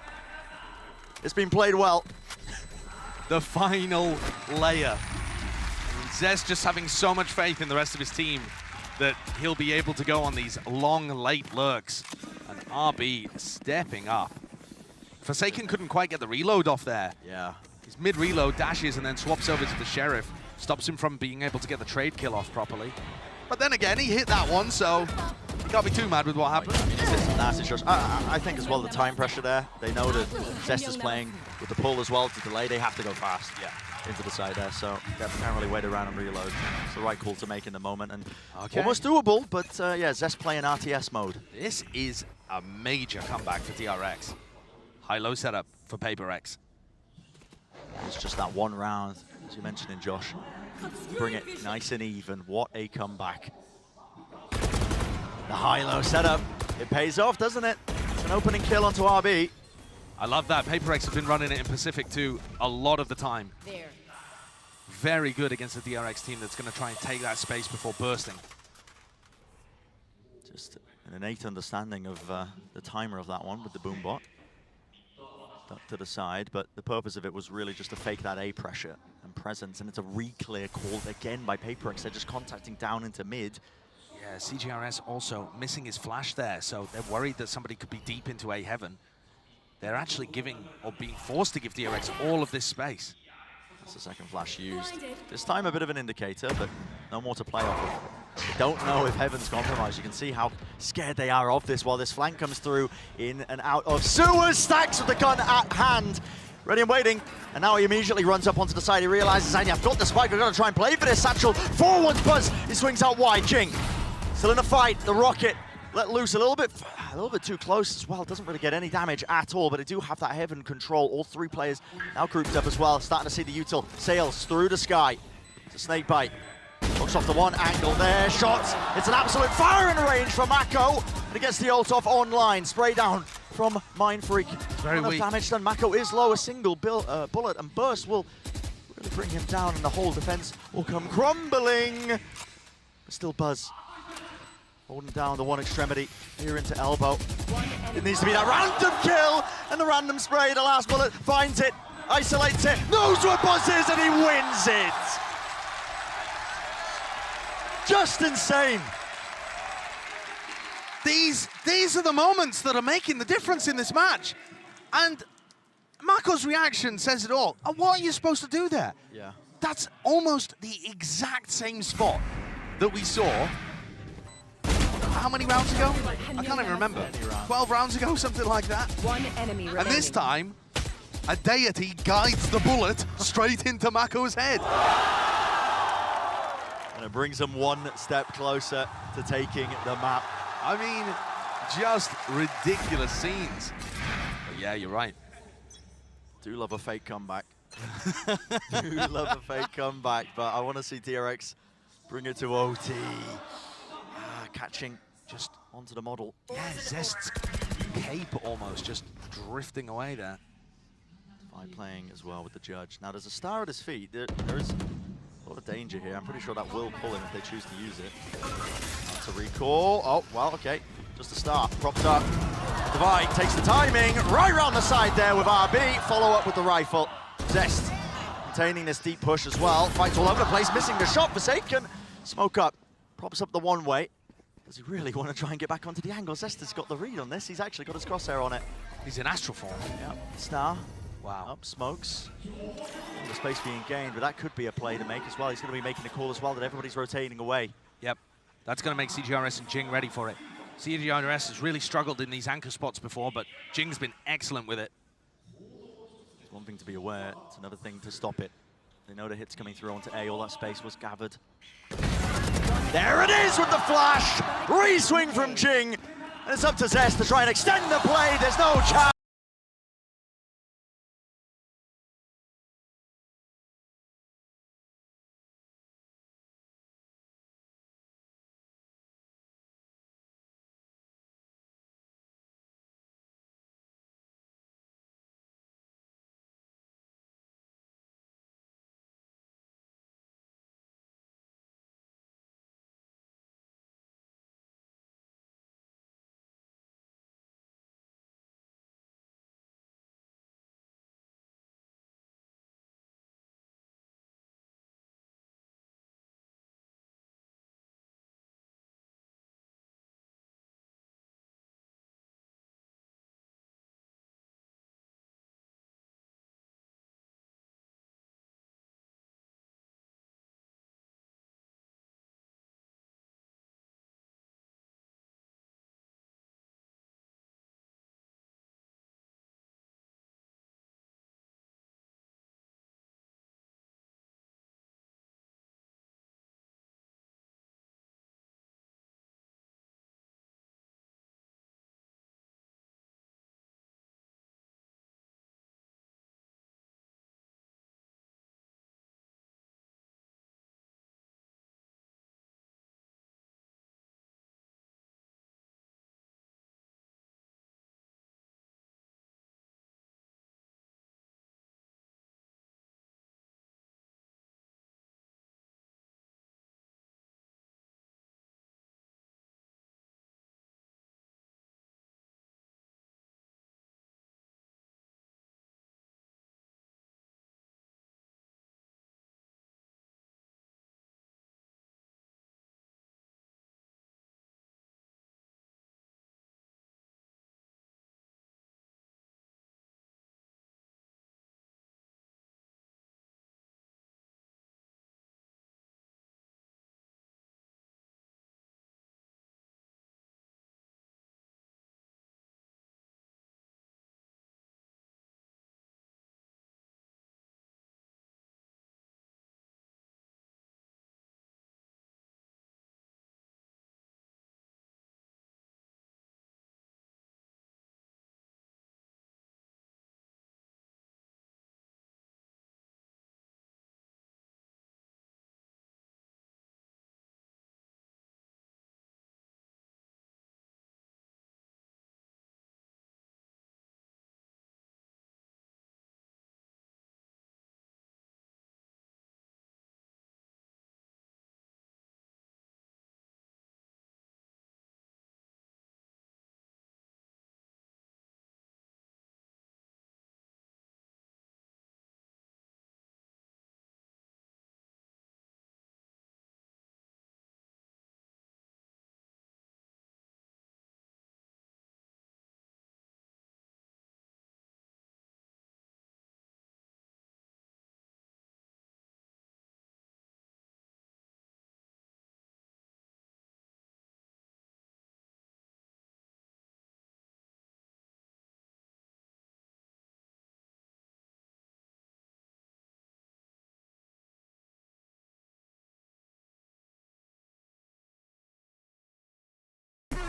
it's been played well. The final layer. Zest just having so much faith in the rest of his team that he'll be able to go on these long, late lurks. And RB stepping up. Forsaken couldn't quite get the reload off there. Yeah. His mid-reload dashes and then swaps over to the Sheriff. Stops him from being able to get the trade kill off properly. But then again, he hit that one, so you can't be too mad with what happened. I mean, it's a nasty shot. I think as well the time pressure there. They know that Zest is playing with the pull as well to delay. They have to go fast. Yeah. Into the side there, so they can't really wait around and reload. It's the right call to make in the moment, and almost doable, but yeah, Zest playing RTS mode. This is a major comeback for DRX. High-low setup for PRX. It's just that one round, as you mentioned in Josh. Bring it nice and even. What a comeback. The high-low setup, it pays off, doesn't it? It's an opening kill onto RB. I love that. PRX have been running it in Pacific too a lot of the time. There. Very good against the DRX team that's going to try and take that space before bursting. Just an innate understanding of the timer of that one with the Boombot. Duck to the side, but the purpose of it was really just to fake that A pressure and presence, and it's a re-clear called again by PRX. They're just contacting down into mid. Yeah, CGRS also missing his flash there, so they're worried that somebody could be deep into A heaven. They're actually giving, or being forced to give DRX all of this space. That's the second flash used. This time a bit of an indicator, but no more to play off of. They don't know if Heaven's compromised. You can see how scared they are of this while this flank comes through in and out of sewers. Stacks with the gun at hand. Ready and waiting. And now he immediately runs up onto the side. He realizes, I've got the spike. I've got to try and play for this. Satchel forwards, Buzz. He swings out wide. Jing still in a fight. The Rocket let loose a little bit too close as well. Doesn't really get any damage at all, but they do have that Heaven control. All three players now grouped up as well. Starting to see the util. Sails through the sky. It's a snake bite. Looks off the one angle there. Shots. It's an absolute firing range for Mako. And he gets the ult off online. Spray down from Mindfreak. Very weak. Damage done. Mako is low. A single bullet and burst will really bring him down, and the whole defense will come crumbling. But still Buzz holding down the one extremity here into elbow. It needs to be that random kill, and the random spray, the last bullet, finds it, isolates it, knows where Buzz is, and he wins it! Just insane. These are the moments that are making the difference in this match. And Mako's reaction says it all. And what are you supposed to do there? Yeah. That's almost the exact same spot that we saw how many rounds ago? I can't even remember. 12 rounds ago, something like that. One enemy remaining. And this time, a deity guides the bullet straight into Mako's head. And it brings them one step closer to taking the map. I mean, just ridiculous scenes. But yeah, you're right. Do love a fake comeback. Do love a fake comeback, but I want to see DRX bring it to OT. Catching just onto the model. Yeah, Zest's cape almost just drifting away there. Playing as well with the judge. Now there's a star at his feet. There is a lot of danger here. I'm pretty sure that will pull him if they choose to use it. That's a recall. Oh, well, okay. Just a start. Propped up. Devi takes the timing right around the side there with RB. Follow up with the rifle. Zest containing this deep push as well. Fights all over the place, missing the shot. Forsaken. Smoke up. Props up the one way. Does he really want to try and get back onto the angle? Zester's got the read on this. He's actually got his crosshair on it. He's in astral form. Yeah. Star. Wow. Up, smokes. The space being gained, but that could be a play to make as well. He's going to be making a call as well that everybody's rotating away. Yep. That's going to make CGRS and Jing ready for it. CGRS has really struggled in these anchor spots before, but Jing's been excellent with it. It's one thing to be aware, it's another thing to stop it. They know the hit's coming through onto A. All that space was gathered. There it is with the flash! Re-swing from Jing. And it's up to Zest to try and extend the play. There's no chance.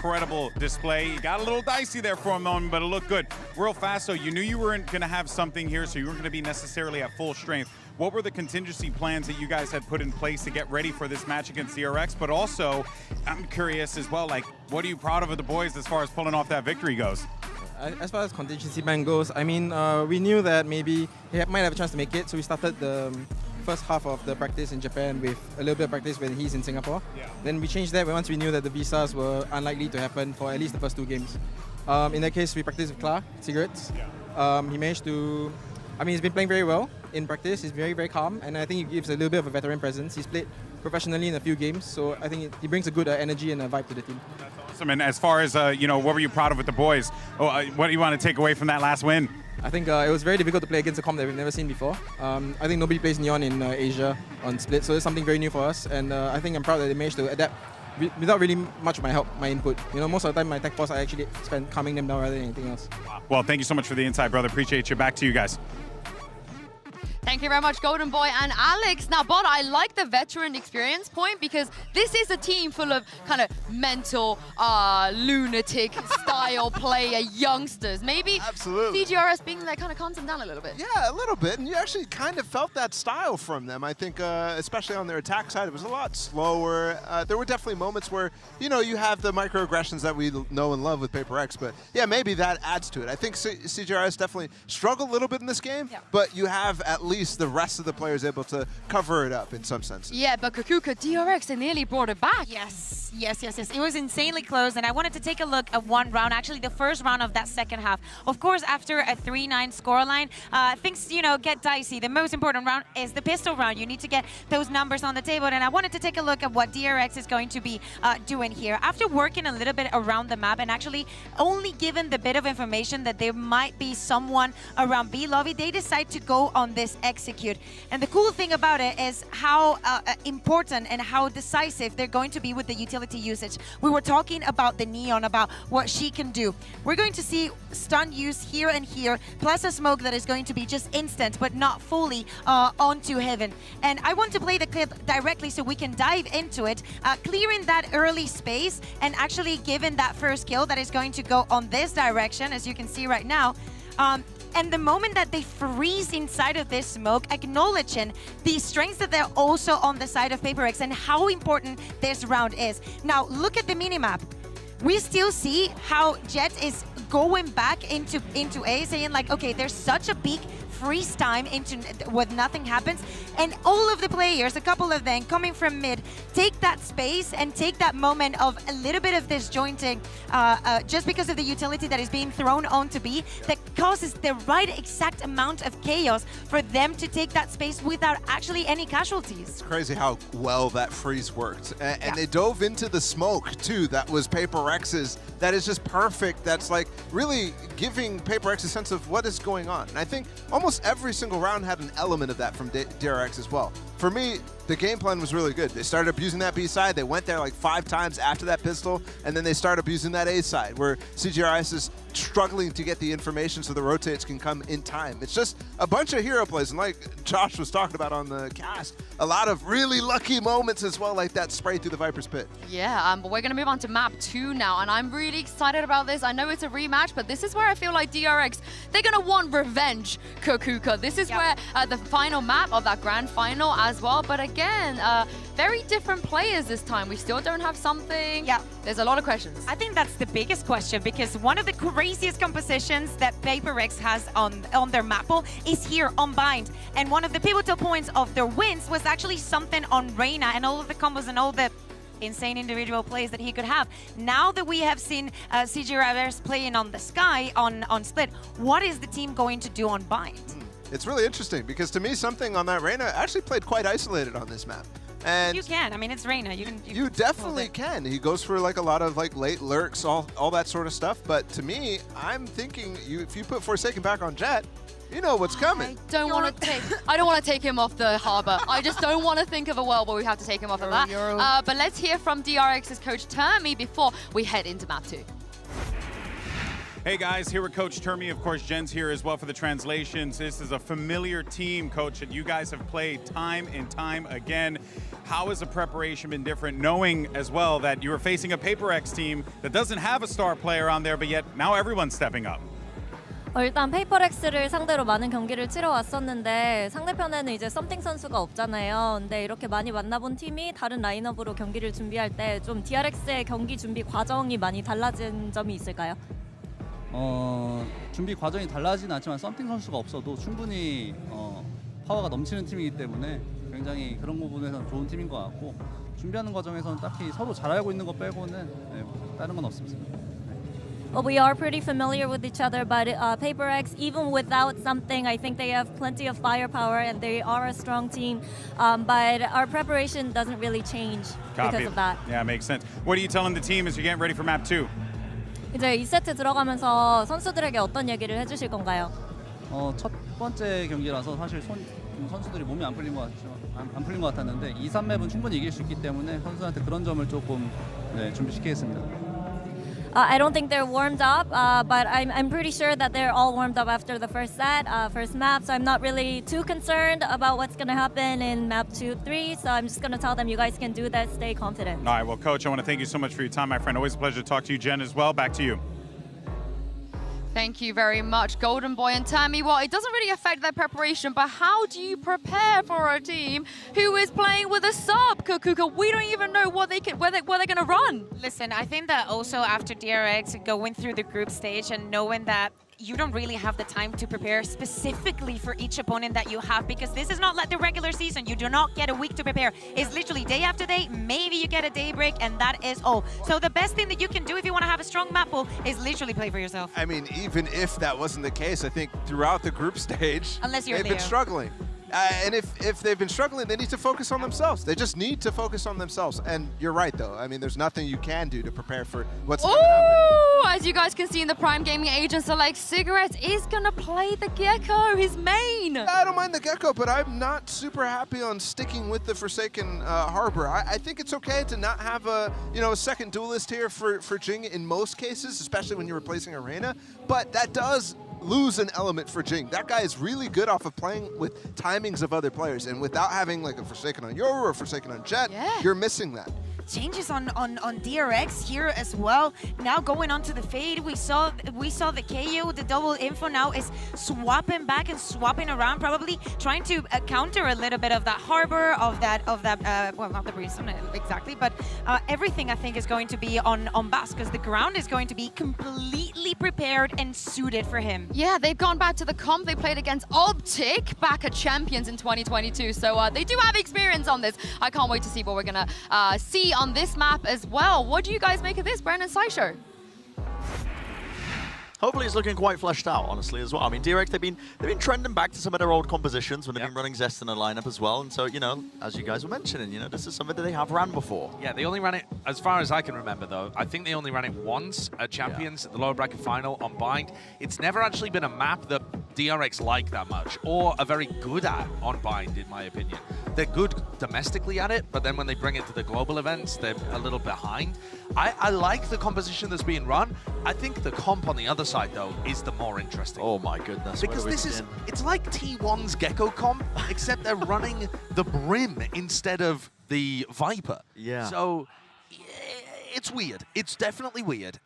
Incredible display. You got a little dicey there for a moment, but it looked good. Real fast, so you knew you weren't going to have something here, so you weren't going to be necessarily at full strength. What were the contingency plans that you guys had put in place to get ready for this match against DRX? But also, I'm curious as well, like, what are you proud of the boys as far as pulling off that victory goes? As far as contingency plan goes, I mean, we knew that maybe he might have a chance to make it, so we started the first half of the practice in Japan with a little bit of practice when he's in Singapore. Yeah. Then we changed that once we knew that the visas were unlikely to happen for at least the first 2 games. In that case, we practiced with Clark, cigarettes. Yeah. He managed to, I mean, he's been playing very well in practice. He's very, very calm, and I think he gives a little bit of a veteran presence. He's played professionally in a few games. So I think he brings a good energy and a vibe to the team. Awesome. And as far as, you know, what were you proud of with the boys? What do you want to take away from that last win? I think it was very difficult to play against a comp that we've never seen before. I think nobody plays Neon in Asia on Split, so it's something very new for us. And I think I'm proud that they managed to adapt without really much of my input. You know, most of the time my tech force I actually spend calming them down rather than anything else. Well, thank you so much for the insight, brother. Appreciate you. Back to you guys. Thank you very much, Golden Boy and Alex. Now, Bod, I like the veteran experience point because this is a team full of kind of mental, lunatic style player youngsters. Maybe Absolutely. CGRS being there kind of calms them down a little bit. Yeah, a little bit, and you actually kind of felt that style from them. I think, especially on their attack side, it was a lot slower. There were definitely moments where, you know, you have the microaggressions that we know and love with PRX, but yeah, maybe that adds to it. I think CGRS definitely struggled a little bit in this game, but you have at least the rest of the players able to cover it up in some sense. Yeah, but Kakuka, DRX, they nearly brought it back. Yes. It was insanely close, and I wanted to take a look at one round, actually the first round of that second half. Of course, after a 3-9 scoreline, things, you know, get dicey. The most important round is the pistol round. You need to get those numbers on the table, and I wanted to take a look at what DRX is going to be doing here. After working a little bit around the map and actually only given the bit of information that there might be someone around B lobby, they decide to go on this execute. And the cool thing about it is how important and how decisive they're going to be with the utility usage. We were talking about the Neon, about what she can do. We're going to see stun use here and here, plus a smoke that is going to be just instant, but not fully onto Heaven. And I want to play the clip directly so we can dive into it, clearing that early space and actually giving that first kill that is going to go on this direction, as you can see right now. And the moment that they freeze inside of this smoke, acknowledging the strengths that they're also on the side of PRX and how important this round is. Now, look at the minimap. We still see how Jet is going back into A, saying like, okay, there's such a big freeze time into when nothing happens, and all of the players, a couple of them coming from mid, take that space and take that moment of a little bit of disjointing just because of the utility that is being thrown onto B that causes the right exact amount of chaos for them to take that space without actually any casualties. It's crazy how well that freeze worked. And they dove into the smoke too. That was PRX's. That is just perfect. That's like really giving PRX a sense of what is going on. And I think almost every single round had an element of that from DRX as well. For me, the game plan was really good. They started abusing that B side. They went there like 5 times after that pistol, and then they started abusing that A side, where CGRS is struggling to get the information so the rotates can come in time. It's just a bunch of hero plays, and like Josh was talking about on the cast, a lot of really lucky moments as well, like that spray through the Viper's Pit. Yeah, but we're going to move on to map 2 now, and I'm really excited about this. I know it's a rematch, but this is where I feel like DRX, they're going to want revenge, Kakuka. This is where the final map of that grand final as well, but again, very different players this time. We still don't have something. Yeah. There's a lot of questions. I think that's the biggest question, because one of the craziest compositions that PRX has on their map pool is here on Bind. And one of the pivotal points of their wins was actually something on Reyna and all of the combos and all the insane individual plays that he could have. Now that we have seen CGRS playing on the Sky on Split, what is the team going to do on Bind? It's really interesting, because to me, something on that Reyna actually played quite isolated on this map. And you can. I mean, it's Reyna. You definitely can. He goes for like a lot of like late lurks, all that sort of stuff. But to me, I'm thinking if you put Forsaken back on Jet, you know what's coming. I don't want to take him off the harbor. I just don't want to think of a world where we have to take him off of that. But let's hear from DRX's coach Termi before we head into map 2. Hey guys, here with Coach Termi. Of course, Jen's here as well for the translations. This is a familiar team, Coach, that you guys have played time and time again. How has the preparation been different, knowing as well that you were facing a PRX team that doesn't have a star player on there, but yet now everyone's stepping up? 일단 PRX를 상대로 많은 경기를 치러 왔었는데 상대편에는 이제 썸띵 선수가 없잖아요. 근데 이렇게 많이 만나본 팀이 다른 라인업으로 경기를 준비할 때 좀 DRX의 경기 준비 과정이 많이 달라진 점이 있을까요? 준비 과정이 달라지진 않지만 썸띵 선수가 없어도 충분히 파워가 넘치는 팀이기 때문에 굉장히 그런 부분에서는 좋은 팀인 것 같고, 준비하는 과정에서는 딱히 서로 잘 알고 있는 거 빼고는 다른 건 없습니다. we are pretty familiar with each other, but PRX, even without something, I think they have plenty of firepower and they are a strong team. But our preparation doesn't really change because of that. Yeah, makes sense. What are you telling the team as you're getting ready for map 2? 이제 2세트 들어가면서 선수들에게 어떤 얘기를 해주실 건가요? 첫 번째 경기라서 사실 선수들이 몸이 안 풀린 것 같았는데 2, 3맵은 충분히 이길 수 있기 때문에 선수한테 그런 점을 조금 준비시키겠습니다. I don't think they're warmed up, but I'm pretty sure that they're all warmed up after the first set, first map. So I'm not really too concerned about what's going to happen in map 2, 3. So I'm just going to tell them you guys can do that. Stay confident. All right, well, Coach, I want to thank you so much for your time, my friend. Always a pleasure to talk to you, Jen, as well. Back to you. Thank you very much, Golden Boy and Tammy. Well, it doesn't really affect their preparation, but how do you prepare for a team who is playing with a sub, Kokuka? We don't even know where they're going to run. Listen, I think that also after DRX going through the group stage and knowing that you don't really have the time to prepare specifically for each opponent that you have, because this is not like the regular season. You do not get a week to prepare. It's literally day after day. Maybe you get a day break, and that is all. So the best thing that you can do if you want to have a strong map pool is literally play for yourself. I mean, even if that wasn't the case, I think throughout the group stage, Unless you're they've been struggling. And if they've been struggling, they need to focus on themselves. They just need to focus on themselves. And you're right, though. I mean, there's nothing you can do to prepare for what's going to happen. As you guys can see in the Prime Gaming agent select, Cigarette is going to play the Gecko, his main. I don't mind the Gecko, but I'm not super happy on sticking with the Forsaken Harbor. I think it's okay to not have a second duelist here for Jing in most cases, especially when you're replacing Arena. But that does lose an element for Jing. That guy is really good off of playing with timings of other players, and without having like a Forsaken on Yoru or a Forsaken on Jet, you're missing that. Changes on DRX here as well. Now going on to the Fade, we saw the KO, the double info now is swapping back and swapping around, probably trying to counter a little bit of that harbor, of that well, not the brimstone exactly, but everything I think is going to be on Bass, because the ground is going to be completely prepared and suited for him. Yeah, they've gone back to the comp. They played against Optic back at Champions in 2022, so they do have experience on this. I can't wait to see what we're gonna see on this map as well. What do you guys make of this, Brandon Sideshow? Hopefully it's looking quite fleshed out, honestly, as well. I mean, DRX, they've been trending back to some of their old compositions when they've been running Zest in the lineup as well. And so, as you guys were mentioning, this is something that they have ran before. Yeah, they only ran it, as far as I can remember, though, I think they only ran it once at Champions, the lower bracket final on Bind. It's never actually been a map that DRX like that much, or are very good at on Bind, in my opinion. They're good domestically at it, but then when they bring it to the global events, they're a little behind. I like the composition that's being run. I think the comp on the other side, though, is the more interesting. Oh my goodness. Because it's like T1's Gecko comp, except they're running the Brim instead of the Viper. Yeah. So it's weird. It's definitely weird.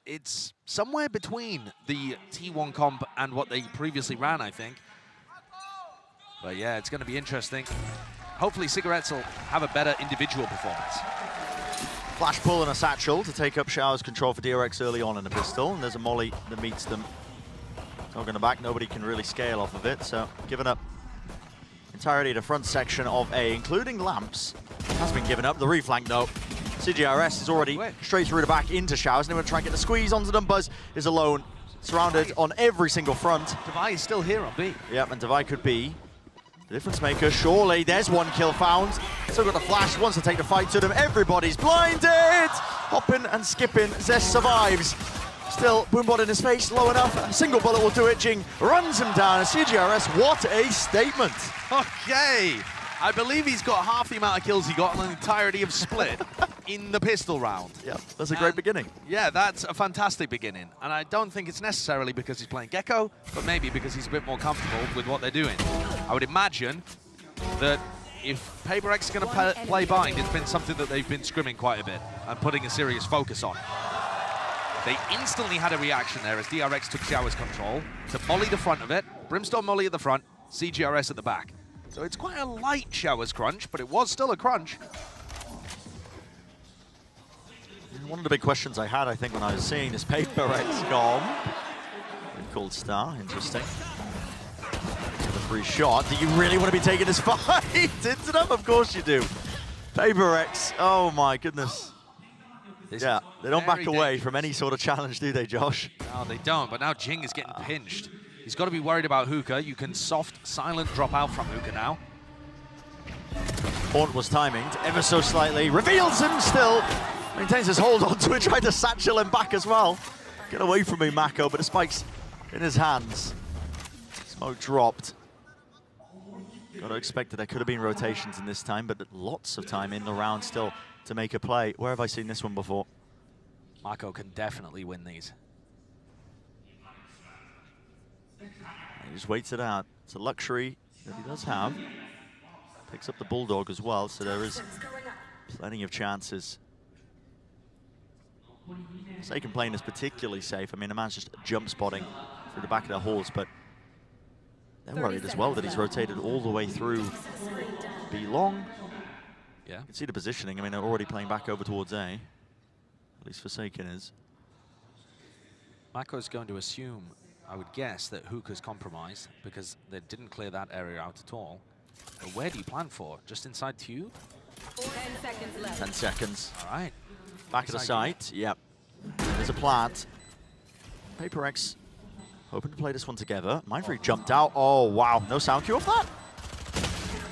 It's somewhere between the T1 comp and what they previously ran, I think. But yeah, it's going to be interesting. Hopefully Cigarettes will have a better individual performance. Flash pull and a satchel to take up Shower's control for DRX early on in the pistol, and there's a molly that meets them. Talking back, nobody can really scale off of it, so giving up entirely the front section of A, including Lamps, has been given up. The reflank, though. CGRS is already straight through the back into Showers, and they're going to try and get the squeeze onto them. Buzz is alone, surrounded on every single front. Devi is still here on B. Yep, and Devi could be the difference maker, surely. There's one kill found. Still got the flash, wants to take the fight to them. Everybody's blinded! Hopping and skipping, Zest survives. Still, Boombot in his face, low enough. A single bullet will do it. Jing runs him down. CGRS, what a statement. Okay. I believe he's got half the amount of kills he got on the entirety of Split in the pistol round. Yeah, that's a great beginning. Yeah, that's a fantastic beginning. And I don't think it's necessarily because he's playing Gecko, but maybe because he's a bit more comfortable with what they're doing. I would imagine that if PRX is going to play Bind, it's been something that they've been scrimming quite a bit and putting a serious focus on. They instantly had a reaction there as DRX took Shower's control to molly the front of it, Brimstone molly at the front, CGRS at the back. So it's quite a light Showers crunch, but it was still a crunch. One of the big questions I had, I think, when I was seeing this PRX gone. Called Star, interesting. The free shot. Do you really want to be taking this fight into them? Of course you do. PRX, oh my goodness. Yeah, they don't back very away dangerous. from any sort of challenge, do they, Josh? No, they don't, but now Jing is getting pinched. He's got to be worried about Hookah. You can soft, silent drop out from Hookah now. Haunt was timed ever so slightly, reveals him still, maintains his hold onto it, tried to satchel him back as well. Get away from me, Mako, but the spike's in his hands. Smoke dropped. Got to expect that there could have been rotations in this time, but lots of time in the round still to make a play. Where have I seen this one before? Mako can definitely win these. He just waits it out. It's a luxury that he does have. Picks up the Bulldog as well, so there is plenty of chances. Forsaken playing is particularly safe. I mean, the man's just jump spotting through the back of their halls, but they're worried as well that he's rotated all the way through B long. Yeah. You can see the positioning. I mean, they're already playing back over towards A. At least Forsaken is. Mako's going to assume, I would guess, that Hookah's compromised because they didn't clear that area out at all. But where do you plan for? Just inside Tube? 10 seconds left. 10 seconds. All right. Back of the site. Yep. There's a plant. PRX hoping to play this one together. Mindfreak jumped out. Oh, wow. No sound cue off that.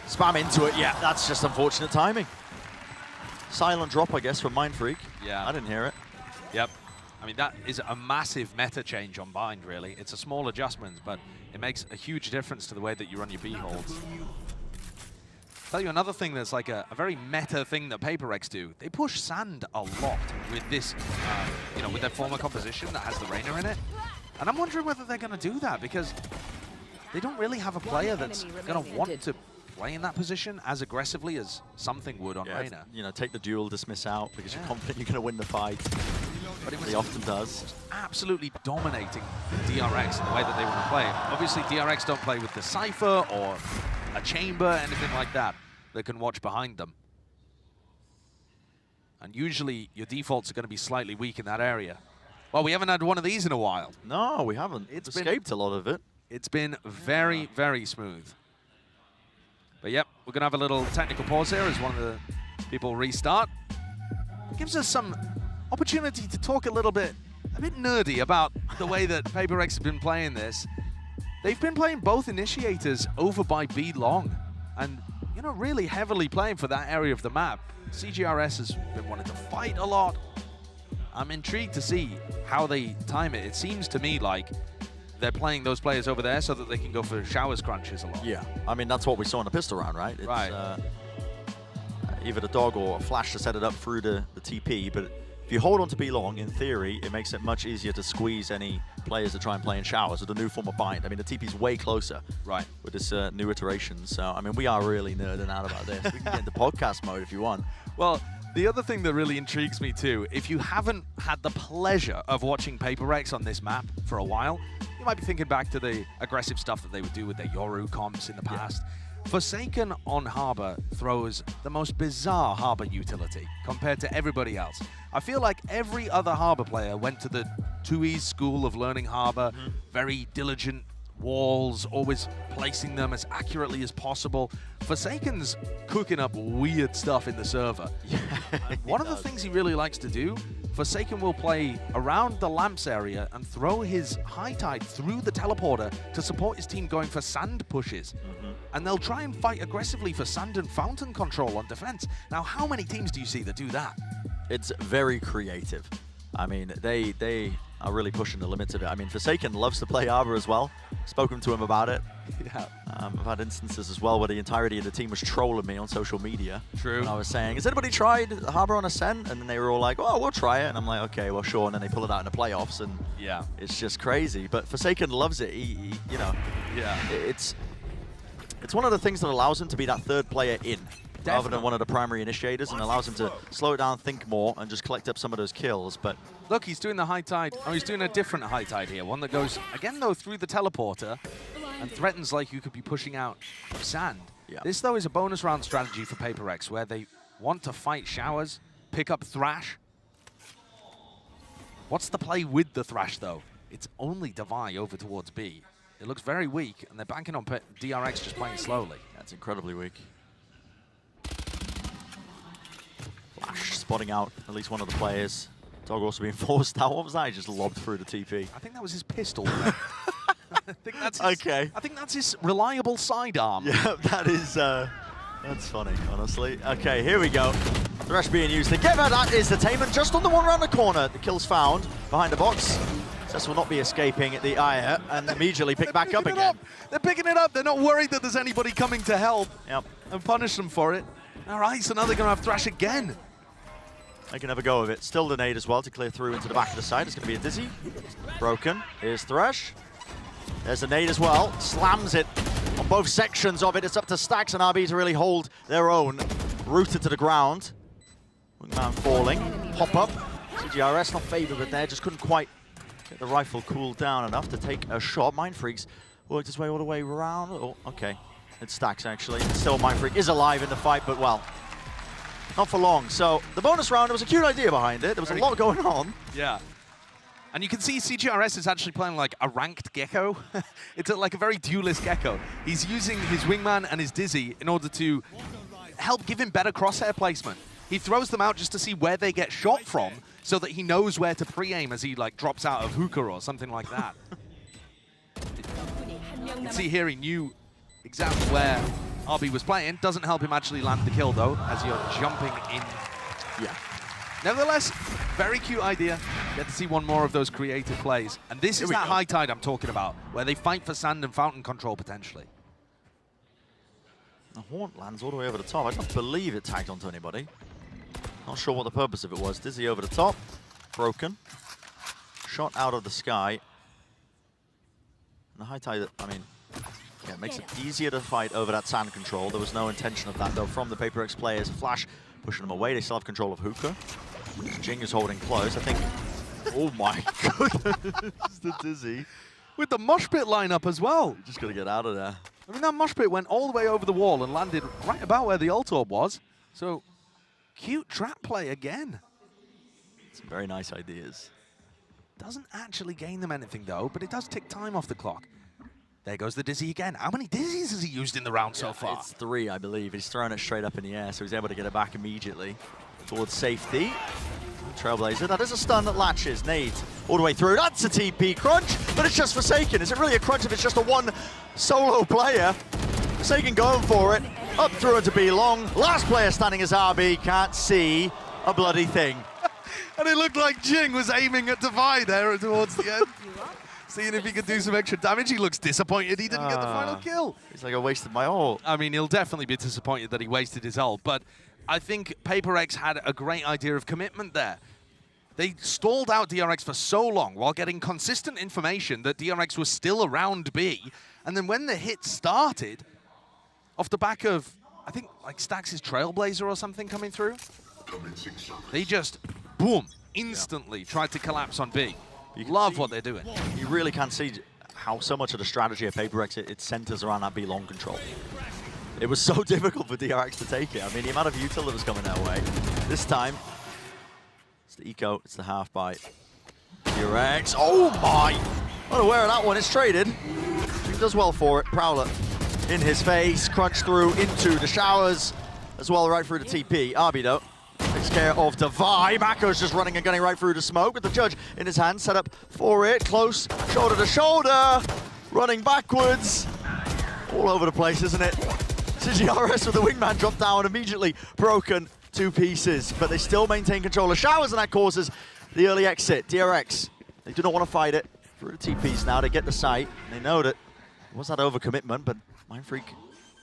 Spam into it. Yeah, that's just unfortunate timing. Silent drop, I guess, from Mindfreak. Yeah. I didn't hear it. Yep. I mean, that is a massive meta change on Bind, really. It's a small adjustment, but it makes a huge difference to the way that you run your B holds. Tell you another thing that's like a very meta thing that PRX do. They push sand a lot with this, you know, with their former composition that has the Rainer in it. And I'm wondering whether they're going to do that because they don't really have a player that's going to want to play in that position as aggressively as something would on Rainer. You know, take the duel, dismiss out because you're confident you're going to win the fight. But he often does. Absolutely dominating DRX in the way that they want to play. Obviously, DRX don't play with the Cypher or a chamber, anything like that. They can watch behind them. And usually, your defaults are going to be slightly weak in that area. Well, we haven't had one of these in a while. No, we haven't. It's escaped a lot of it. It's been very, very smooth. But yep, we're going to have a little technical pause here as one of the people restart. It gives us some opportunity to talk a bit nerdy about the way that PRX have been playing this. They've been playing both initiators over by B long, and you know, really heavily playing for that area of the map. CGRS has been wanting to fight a lot. I'm intrigued to see how they time it. It seems to me like they're playing those players over there so that they can go for showers crunches a lot. Yeah, I mean, that's what we saw in the pistol round, right? It's, right. Either the dog or a flash to set it up through the TP, but if you hold on to B long, in theory, it makes it much easier to squeeze any players that try and play in showers with a new form of bind. I mean, the TP's way closer with this new iteration. So, I mean, we are really nerding out about this. We can get into podcast mode if you want. Well, the other thing that really intrigues me too, if you haven't had the pleasure of watching PRX on this map for a while, you might be thinking back to the aggressive stuff that they would do with their Yoru comps in the past. Forsaken on Harbor throws the most bizarre Harbor utility compared to everybody else. I feel like every other Harbor player went to the 2E school of learning Harbor, very diligent walls, always placing them as accurately as possible. Forsaken's cooking up weird stuff in the server. One of the things he really likes to do, Forsaken will play around the lamps area and throw his high tide through the teleporter to support his team going for sand pushes. And they'll try and fight aggressively for sand and fountain control on defense. Now, how many teams do you see that do that? It's very creative. I mean, they are really pushing the limits of it. I mean, Forsaken loves to play Arbor as well. Spoken to him about it. Yeah. I've had instances as well where the entirety of the team was trolling me on social media. True. And I was saying, has anybody tried Harbor on Ascent? And then they were all like, oh, we'll try it. And I'm like, okay, well, sure. And then they pull it out in the playoffs, and yeah, it's just crazy. But Forsaken loves it. He you know, it's one of the things that allows him to be that third player in. Rather than one of the primary initiators, and allows him to slow it down, think more, and just collect up some of those kills. But look, he's doing the high tide. Oh, he's doing a different high tide here. One that goes, again, though, through the teleporter and threatens like you could be pushing out sand. Yeah. This, though, is a bonus round strategy for PRX, where they want to fight showers, pick up Thrash. What's the play with the Thrash, though? It's only Devi over towards B. It looks very weak, and they're banking on DRX just playing slowly. That's incredibly weak. Flash spotting out at least one of the players. Dog also being forced out. What was that? He just lobbed through the TP. I think that was his pistol. I think that's his, okay. I think that's his reliable sidearm. Yeah, that is. That's funny, honestly. Okay, here we go. Thresh being used together. That is the Taman just on the one around the corner. The kill's found behind the box. Cess will not be escaping at the Aya and immediately pick back up again. They're picking it up. They're not worried that there's anybody coming to help. Yep. And punish them for it. All right, so now they're going to have Thresh again. They can have a go of it. Still the nade as well to clear through into the back of the side. It's going to be a Dizzy. Broken. Here's Thresh. There's the nade as well. Slams it on both sections of it. It's up to Stax and RB to really hold their own. Rooted to the ground. Wingman falling. Pop up. CGRS not favored with there. Just couldn't quite get the rifle cooled down enough to take a shot. Mindfreaks worked his way all the way around. Oh, okay. It's Stax actually. Still Mindfreak is alive in the fight, but well, not for long. So the bonus round, there was a cute idea behind it. There was a lot going on. Yeah. And you can see CGRS is actually playing like a ranked Gecko. It's like a very duelist Gecko. He's using his Wingman and his Dizzy in order to help give him better crosshair placement. He throws them out just to see where they get shot from so that he knows where to pre-aim as he like drops out of hookah or something like that. You can see here he knew exactly where RB was playing. Doesn't help him actually land the kill though, as you're jumping in. Yeah. Nevertheless, very cute idea. Get to see one more of those creative plays. And this is that high tide I'm talking about, where they fight for sand and fountain control potentially. The Haunt lands all the way over the top. I don't believe it tagged onto anybody. Not sure what the purpose of it was. Dizzy over the top. Broken. Shot out of the sky. And the high tide, I mean, yeah, it makes it easier to fight over that sand control. There was no intention of that, though, from the PRX players. Flash pushing them away. They still have control of hookah. Jing is holding close. I think, oh my goodness, the Dizzy. With the mosh pit lineup as well. Just got to get out of there. I mean, that mosh pit went all the way over the wall and landed right about where the ult orb was. So, cute trap play again. Some very nice ideas. Doesn't actually gain them anything, though, but it does tick time off the clock. There goes the Dizzy again. How many Dizzies has he used in the round so far? It's 3, I believe. He's throwing it straight up in the air, so he's able to get it back immediately towards safety. Trailblazer, that is a stun that latches. Nade all the way through. That's a TP crunch, but it's just Forsaken. Is it really a crunch if it's just a one solo player? Forsaken going for it. Up through into B long. Last player standing as RB. Can't see a bloody thing. And it looked like Jing was aiming at Divide there towards the end. Seeing if he could do some extra damage. He looks disappointed he didn't get the final kill. He's like, I wasted my ult. I mean, he'll definitely be disappointed that he wasted his ult, but I think PRX had a great idea of commitment there. They stalled out DRX for so long while getting consistent information that DRX was still around B. And then when the hit started, off the back of, I think, like Stax' Trailblazer or something coming through, they just, boom, instantly tried to collapse on B. You love what they're doing. You really can see how so much of the strategy of PRX, it centers around that B long control. It was so difficult for DRX to take it. I mean, the amount of util that was coming their way. This time, it's the eco, it's the half bite. DRX, oh my! Not aware of that one, it's traded. He does well for it. Prowler in his face, crunch through into the showers, as well right through the TP. RB though, takes care of Divide. Mako's just running and gunning right through the smoke with the Judge in his hand, set up for it. Close, shoulder to shoulder, running backwards. All over the place, isn't it? CGRS with the Wingman dropped down, immediately broken 2 pieces, but they still maintain control of showers, and that causes the early exit. DRX, they do not want to fight it. Through the TPs now, they get the sight. They know that it was that overcommitment, but Mindfreak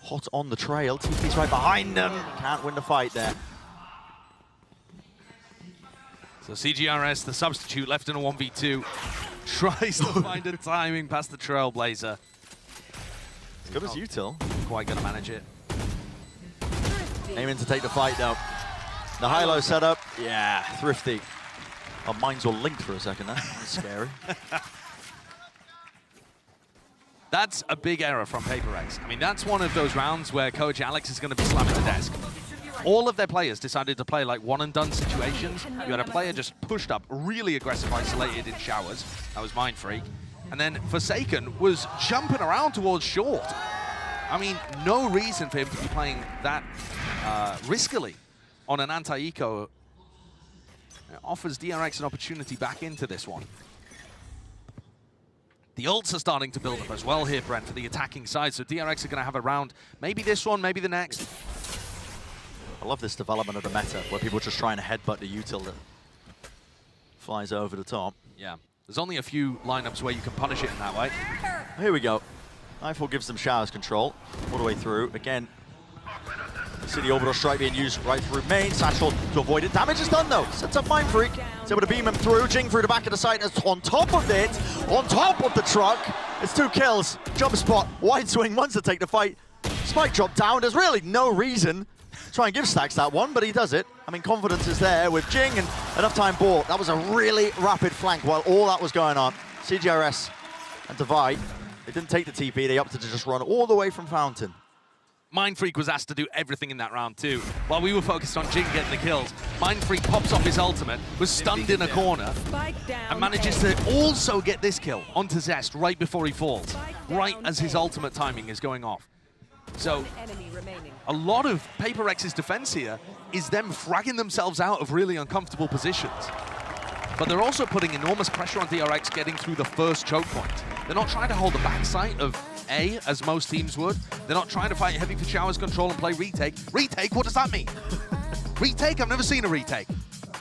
hot on the trail. TP's right behind them. Can't win the fight there. So CGRS, the substitute, left in a 1v2, tries to find a timing past the Trailblazer. As good as util. Quite gonna manage it. Aiming to take the fight though. The high-low setup, yeah, thrifty. Our minds were linked for a second there. That's scary. That's a big error from PRX. I mean, that's one of those rounds where Coach Alex is going to be slamming the desk. All of their players decided to play like one-and-done situations. You had a player just pushed up, really aggressive, isolated in showers. That was Mindfreak. And then Forsaken was jumping around towards short. I mean, no reason for him to be playing that riskily on an anti-eco. It offers DRX an opportunity back into this one. The ults are starting to build up as well here, Brent, for the attacking side. So DRX are going to have a round, maybe this one, maybe the next. I love this development of the meta, where people are just trying to headbutt the util that flies over the top. Yeah, there's only a few lineups where you can punish it in that way. Here we go. Nightfall gives them showers control all the way through. Again, you see the orbital strike being used right through main. Satchel to avoid it. Damage is done though. Sets up Mind Freak. It's able to beam him through. Jing through the back of the site. It's on top of it. On top of the truck. It's 2 kills. Jump spot. Wide swing. Wants to take the fight. Spike drop down. There's really no reason to try and give Stacks that one, but he does it. I mean, confidence is there with Jing and enough time bought. That was a really rapid flank while all that was going on. CGRS and Divide. They didn't take the TP. They opted to just run all the way from Fountain. Mind Freak was asked to do everything in that round too. While we were focused on Jing getting the kills, Mind Freak pops off his ultimate, was stunned in a corner, and manages to also get this kill onto Zest right before he falls, right as his ultimate timing is going off. So, a lot of PRX's defense here is them fragging themselves out of really uncomfortable positions. But they're also putting enormous pressure on DRX getting through the first choke point. They're not trying to hold the backside of A, as most teams would. They're not trying to fight heavy for showers control and play retake. Retake, what does that mean? Retake? I've never seen a retake.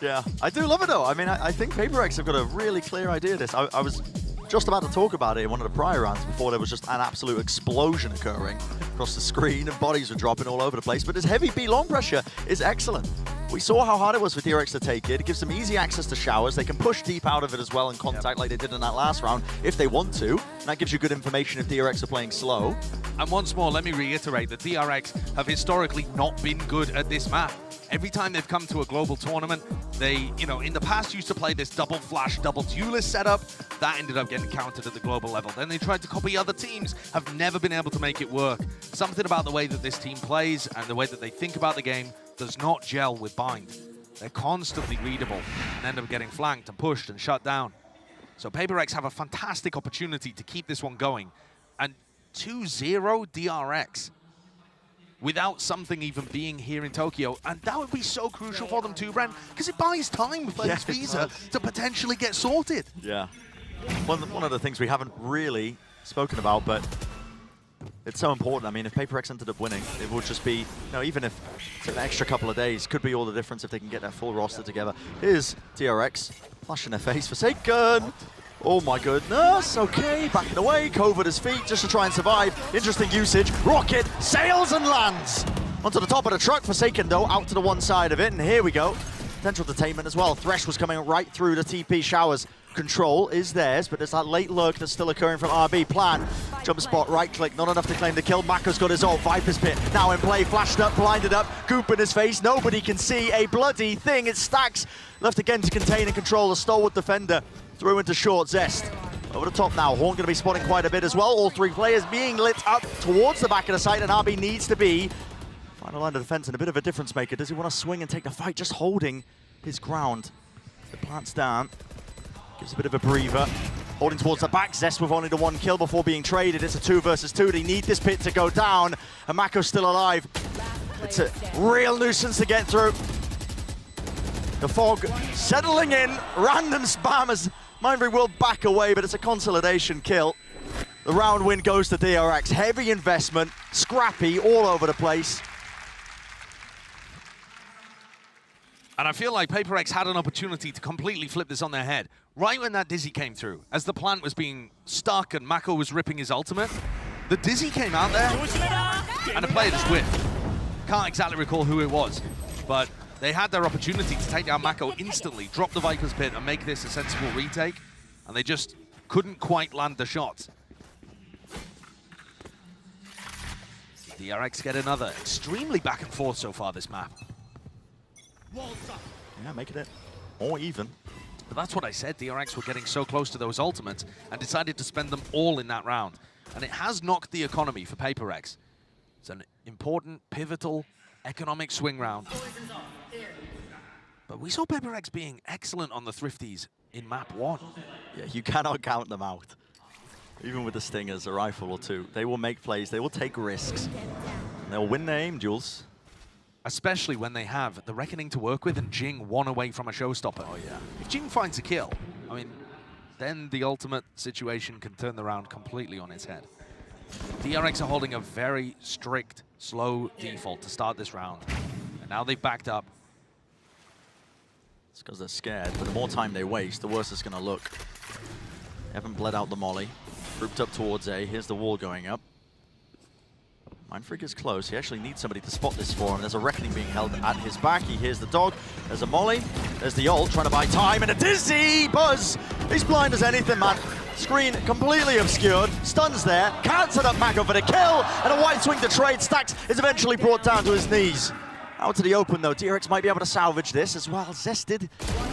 Yeah, I do love it though. I mean, I think PRX have got a really clear idea of this. I was just about to talk about it in one of the prior rounds before there was just an absolute explosion occurring across the screen and bodies were dropping all over the place. But this heavy B long pressure is excellent. We saw how hard it was for DRX to take it. It gives them easy access to showers. They can push deep out of it as well in contact like they did in that last round if they want to. And that gives you good information if DRX are playing slow. And once more, let me reiterate that DRX have historically not been good at this map. Every time they've come to a global tournament, they, in the past used to play this double flash, double duelist setup. That ended up getting countered at the global level. Then they tried to copy other teams, have never been able to make it work. Something about the way that this team plays and the way that they think about the game does not gel with Bind. They're constantly readable and end up getting flanked and pushed and shut down. So PRX have a fantastic opportunity to keep this one going. And 2-0 DRX without something even being here in Tokyo. And that would be so crucial for them too, Brent, because it buys time for this visa to potentially get sorted. Yeah. One of the things we haven't really spoken about, but it's so important. I mean, if PRX ended up winning, it would just be, even if it's an extra couple of days, could be all the difference if they can get their full roster together. Here's DRX, flash in their face, Forsaken. Oh my goodness, okay, backing away, Cove at his feet just to try and survive. Interesting usage, Rocket sails and lands. Onto the top of the truck, Forsaken though, out to the one side of it, and here we go. Potential detainment as well. Thresh was coming right through the TP showers. Control is theirs, but there's that late lurk that's still occurring from RB. Plan, jump spot, right click, not enough to claim the kill. Mako's got his ult, Viper's Pit now in play, flashed up, blinded up, Goop in his face, nobody can see a bloody thing. It Stacks, left again to contain and control the stalwart defender. Through into short, Zest. Over the top now, Horn going to be spotting quite a bit as well. All three players being lit up towards the back of the site, and RB needs to be final line of defense and a bit of a difference maker. Does he want to swing and take the fight? Just holding his ground. The plant's down. Gives a bit of a breather. Holding towards the back, Zest with only the one kill before being traded. It's a 2 versus 2. They need this pit to go down, and Mako's still alive. It's a real nuisance to get through. The fog settling in, random spammers. Mindfreak will back away, but it's a consolidation kill. The round win goes to DRX. Heavy investment, scrappy all over the place. And I feel like PRX had an opportunity to completely flip this on their head. Right when that Dizzy came through, as the plant was being stuck and Mako was ripping his ultimate, the Dizzy came out there and a player just whiffed. Can't exactly recall who it was, but they had their opportunity to take down Mako instantly, drop the Viper's Pit and make this a sensible retake, and they just couldn't quite land the shot. DRX get another. Extremely back and forth so far this map. Yeah, making it more even. But that's what I said, DRX were getting so close to those ultimates and decided to spend them all in that round. And it has knocked the economy for PRX. It's an important, pivotal, economic swing round. But we saw PRX being excellent on the Thrifties in map 1. Yeah, you cannot count them out. Even with the Stingers, a rifle or two. They will make plays, they will take risks. And they'll win their aim duels. especially when they have the Reckoning to work with and Jing one away from a showstopper. Oh, yeah. If Jing finds a kill, I mean, then the ultimate situation can turn the round completely on its head. DRX are holding a very strict, slow default to start this round. And now they've backed up. It's because they're scared, but the more time they waste, the worse it's going to look. They haven't bled out the molly. Grouped up towards A. Here's the wall going up. Mindfreak is close. He actually needs somebody to spot this for him. There's a Reckoning being held at his back. He hears the dog. There's a molly. There's the ult trying to buy time. And a dizzy Buzz. He's blind as anything, man. Screen completely obscured. Stuns there. Can't set up Mako for the kill. And a white swing to trade. Stax is eventually brought down to his knees. Out to the open, though. DRX might be able to salvage this as well. Zested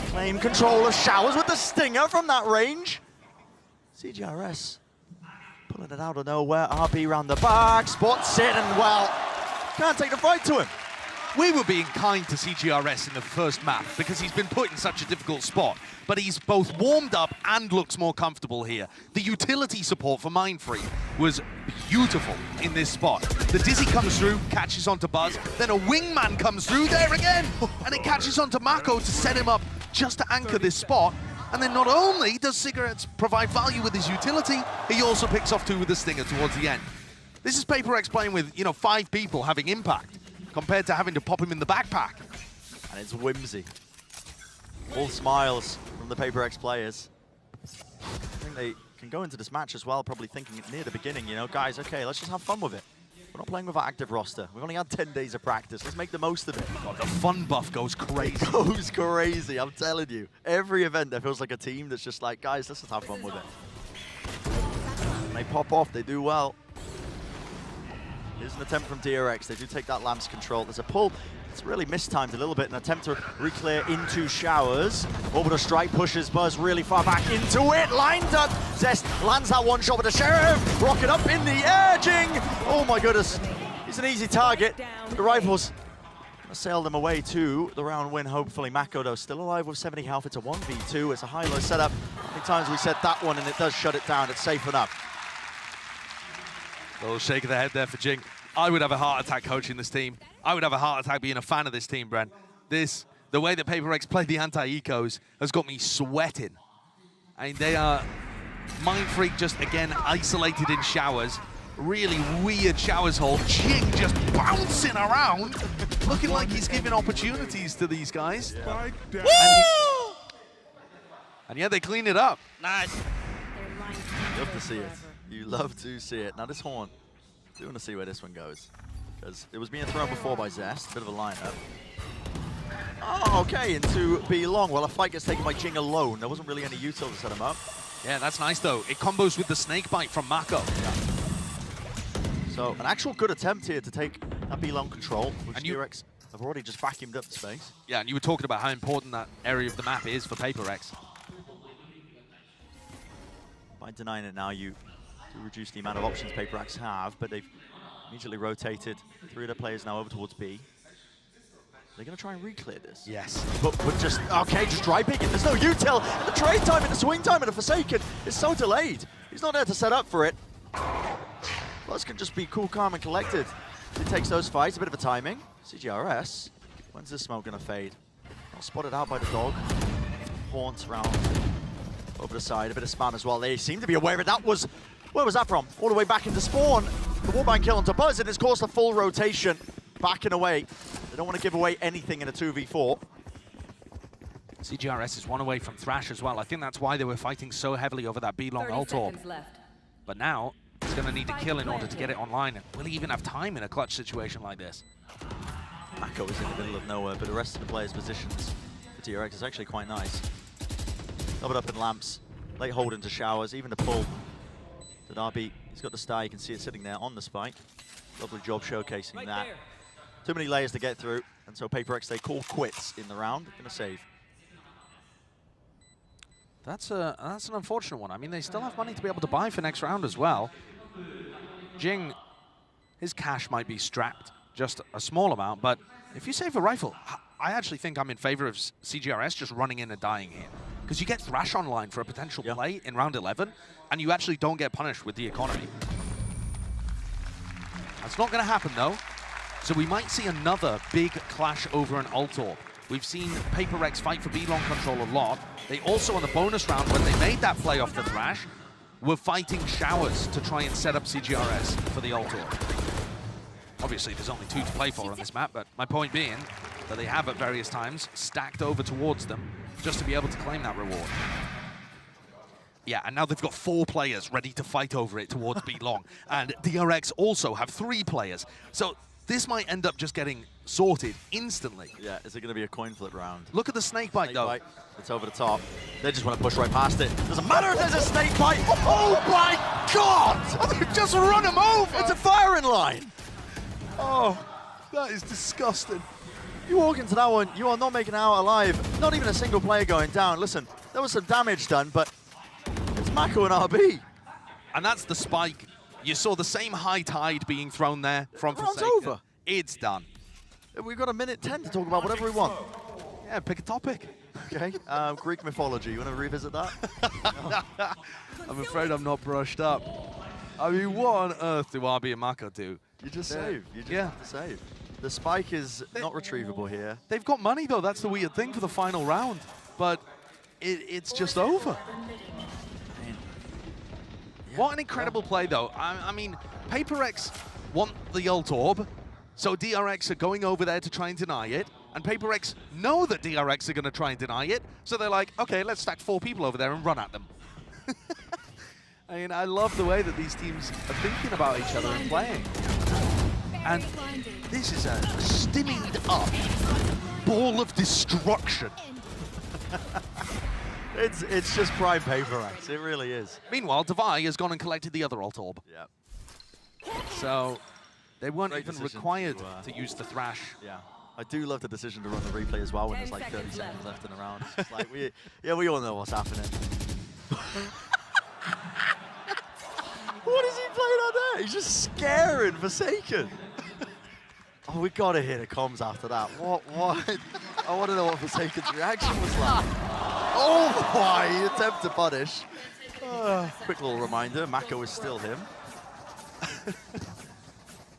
claim control of Showers with the stinger from that range. CGRS pulling it out of nowhere. RB round the back. Spots it and, well, can't take the fight to him. We were being kind to CGRS in the first map because he's been put in such a difficult spot, but he's both warmed up and looks more comfortable here. The utility support for Mindfreak was beautiful in this spot. The Dizzy comes through, catches onto Buzz, then a Wingman comes through there again, and it catches onto Mako to set him up just to anchor this spot. And then not only does Cigarettes provide value with his utility, he also picks off 2 with the stinger towards the end. This is PRX playing with, 5 people having impact, compared to having to pop him in the backpack. And it's whimsy. All smiles from the PRX players. I think they can go into this match as well, probably thinking near the beginning, guys, okay, let's just have fun with it. We're not playing with our active roster. We've only had 10 days of practice. Let's make the most of it. God, the fun buff goes crazy. It goes crazy, I'm telling you. Every event, there feels like a team that's just like, guys, let's just have fun with it. And they pop off, they do well. Here's an attempt from DRX. They do take that Lamb's control. There's a pull. It's really mistimed a little bit. An attempt to re-clear into Showers. Orbital strike pushes Buzz really far back into it. Lined up. Zest lands that one shot with the Sheriff. Rocket up in the air. Jing. Oh my goodness. He's an easy target. The Rifles sail them away to the round win, hopefully. Mako, though, still alive with 70 health. It's a 1v2. It's a high-low setup. How many times we said that one, and it does shut it down. It's safe enough. A little shake of the head there for Jing. I would have a heart attack coaching this team. I would have a heart attack being a fan of this team, Brent. The way that PRX played the anti-ecos has got me sweating. I mean, they are Mindfreak just, again, isolated in Showers. Really weird Showers hold. Jing just bouncing around, looking like he's giving opportunities to these guys. Yeah. And yeah, they clean it up. Nice. You love to see it. You love to see it. Now this Horn, I do want to see where this one goes. Because it was being thrown before by Zest, a bit of a lineup. Oh, okay, into B long. Well, a fight gets taken by Jing alone. There wasn't really any util to set him up. Yeah, that's nice though. It combos with the snake bite from Mako. Yeah. So an actual good attempt here to take that B long control, which DRX have already just vacuumed up the space. Yeah, and you were talking about how important that area of the map is for PRX. By denying it now, you do reduce the amount of options PRX have, but they've immediately rotated 3 of their players now over towards B. They're going to try and re-clear this. Yes. But just, okay, just dry picking. There's no util. And the trade time and the swing time and the Forsaken is so delayed. He's not there to set up for it. Buzz can just be cool, calm, and collected. He takes those fights, a bit of a timing. CGRS, when's this smoke going to fade? Not spotted out by the dog. Haunts around over the side, a bit of spam as well. They seem to be aware of it. That was, where was that from? All the way back into spawn. The wallbang kill onto Buzz, and it's caused a full rotation. Backing away. They don't want to give away anything in a 2v4. CGRS is one away from Thrash as well. I think that's why they were fighting so heavily over that B-long ult orb. But now, he's going to need a kill in order to get it online. Will he even have time in a clutch situation like this? Mako is in the middle of nowhere, but the rest of the players' positions for DRX is actually quite nice. Doubled up in lamps, late hold into Showers, even the pull. To RB, he's got the star, you can see it sitting there on the spike. Lovely job showcasing that. Too many layers to get through, and so PRX, they call quits in the round. They're going to save. That's an unfortunate one. I mean, they still have money to be able to buy for next round as well. Jing, his cash might be strapped just a small amount, but if you save a rifle, I actually think I'm in favor of CGRS just running in and dying here. Because you get Thrash online for a potential play in round 11, and you actually don't get punished with the economy. That's not going to happen, though. So we might see another big clash over an ult orb. We've seen PRX fight for B-long control a lot. They also, on the bonus round, when they made that play off the Thrash, were fighting showers to try and set up CGRS for the ult orb. Obviously, there's only 2 to play for on this map, but my point being that they have at various times stacked over towards them just to be able to claim that reward. Yeah, and now they've got 4 players ready to fight over it towards B-long. And DRX also have 3 players. So this might end up just getting sorted instantly. Yeah, is it going to be a coin flip round? Look at the snake bite, though. It's over the top. They just want to push right past it. Doesn't matter if there's a snake bite. Oh my God! They've just run him over. It's a firing line. Oh, that is disgusting. You walk into that one, you are not making it out alive. Not even a single player going down. Listen, there was some damage done, but it's Mako and RB. And that's the spike. You saw the same high tide being thrown there from Round's Forsaken. over. It's done. We've got a minute 10 to talk about whatever we want. Yeah, pick a topic. Okay, Greek mythology. You want to revisit that? I'm afraid I'm not brushed up. I mean, what on earth do RB and Mako do? You just save. You just have to save. The spike is not retrievable here. They've got money, though. That's the weird thing for the final round. But it's just over. What an incredible play, though. I mean, PRX want the ult orb, so DRX are going over there to try and deny it, and PRX know that DRX are going to try and deny it, so they're like, okay, let's stack 4 people over there and run at them. I mean, I love the way that these teams are thinking about each other and playing. And this is a stimmied up ball of destruction. It's just prime PRX. It really is. Meanwhile, Devi has gone and collected the other ult orb. Yeah. So they weren't Great even decision required to, to use the Thrash. Yeah. I do love the decision to run the replay as well when there's like 30 seconds left in the round. It's just like, we all know what's happening. What is he playing on there? He's just scaring Forsaken. Oh, we got to hear the comms after that. What? I want to know what Forsaken's reaction was like. Oh my, he attempted to punish. Quick little reminder, Mako is still him.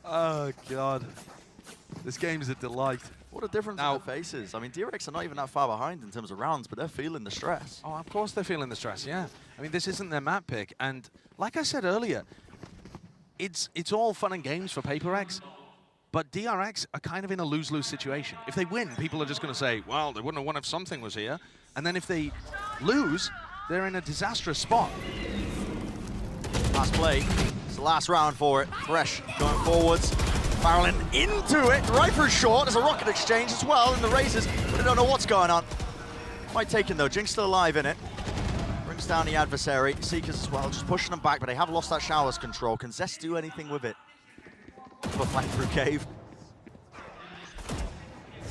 Oh, God. This game is a delight. What a difference in their faces. I mean, DRX are not even that far behind in terms of rounds, but they're feeling the stress. Oh, of course they're feeling the stress, yeah. I mean, this isn't their map pick. And like I said earlier, it's all fun and games for PRX, but DRX are kind of in a lose-lose situation. If they win, people are just going to say, well, they wouldn't have won if something was here. And then if they lose, they're in a disastrous spot. Last play. It's the last round for it. Thresh going forwards. Barreling into it, right for a short. There's a rocket exchange as well in the races, but I don't know what's going on. Quite taken though, Jinx still alive in it. Brings down the adversary. Seekers as well, just pushing them back, but they have lost that showers control. Can Zest do anything with it? For flank through cave.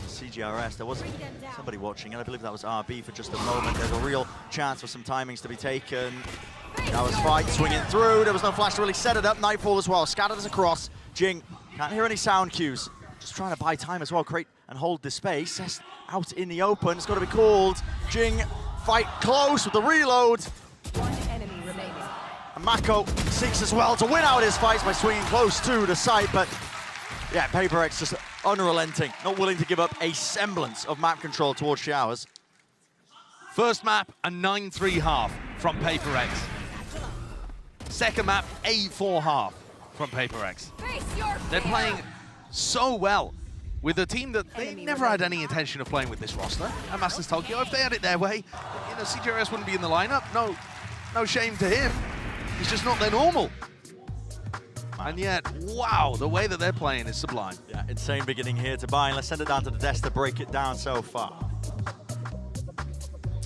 CGRS, there was somebody watching, and I believe that was RB for just a moment. There's a real chance for some timings to be taken. That was Fight swinging through. There was no flash to really set it up. Nightfall as well, scattered us across. Jing, can't hear any sound cues. Just trying to buy time as well, create and hold the space. Zest out in the open, it's got to be called. Jing, Fight close with the reload. One enemy remaining. And Mako seeks as well to win out his fights by swinging close to the site, but yeah, PRX just unrelenting, not willing to give up a semblance of map control towards showers. First map, a 9-3 half from PRX. Second map, 8-4 half from PRX. They're playing so well with a team that they never had any intention of playing with this roster at Masters Tokyo. If they had it their way, you know, CGRS wouldn't be in the lineup. No shame to him. He's just not their normal. And yet, wow, the way that they're playing is sublime. Yeah, insane beginning here to buy. Let's send it down to the desk to break it down so far.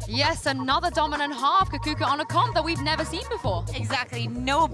Yes, another dominant half, Kakuka on a comp that we've never seen before. Exactly. No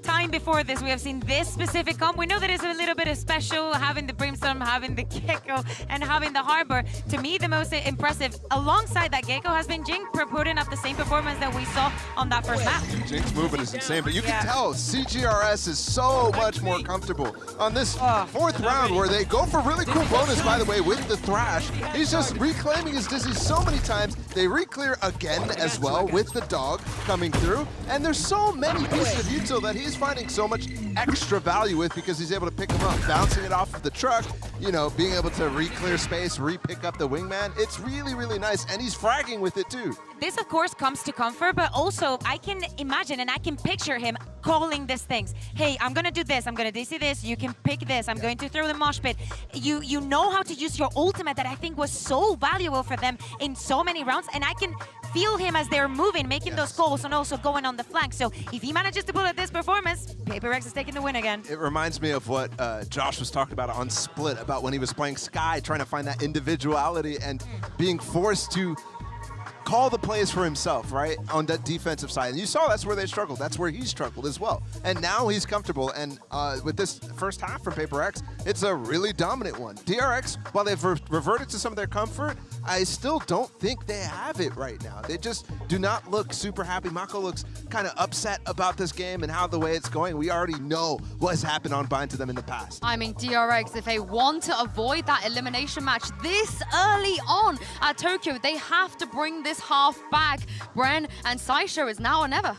time before this we have seen this specific comp. We know that it's a little bit of special, having the Brimstone, having the Gecko, and having the Harbor. To me, the most impressive, alongside that Gecko, has been Jing putting up the same performance that we saw on that first map. Jing's movement is insane, but you can tell CGRS is so much more comfortable on this fourth round where they go for really cool bonus, by the way, with the Thrash. He's just reclaiming his dizzy so many times, They re-clear again as well with the dog coming through. And there's so many pieces of util that he's finding so much extra value with because he's able to pick them up, bouncing it off of the truck, you know, being able to re-clear space, re-pick up the wingman. It's really, really nice. And he's fragging with it too. This, of course, comes to comfort, but also I can imagine and I can picture him calling these things. Hey, I'm going to do this. I'm going to DC this. You can pick this. I'm going to throw the mosh pit. You know how to use your ultimate that I think was so valuable for them in so many rounds. And I can feel him as they're moving, making those calls and also going on the flank. So if he manages to pull out this performance, PRX is taking the win again. It reminds me of what Josh was talking about on Split, about when he was playing Sky, trying to find that individuality and being forced to call the plays for himself, right, on that defensive side. And you saw that's where they struggled. That's where he struggled as well. And now he's comfortable. And with this first half from PRX, it's a really dominant one. DRX, while they've reverted to some of their comfort, I still don't think they have it right now. They just do not look super happy. Mako looks kind of upset about this game and how the way it's going. We already know what has happened on Bind to them in the past. I mean, DRX, if they want to avoid that elimination match this early on at Tokyo, they have to bring this half back. Bren and Saisho is now or never.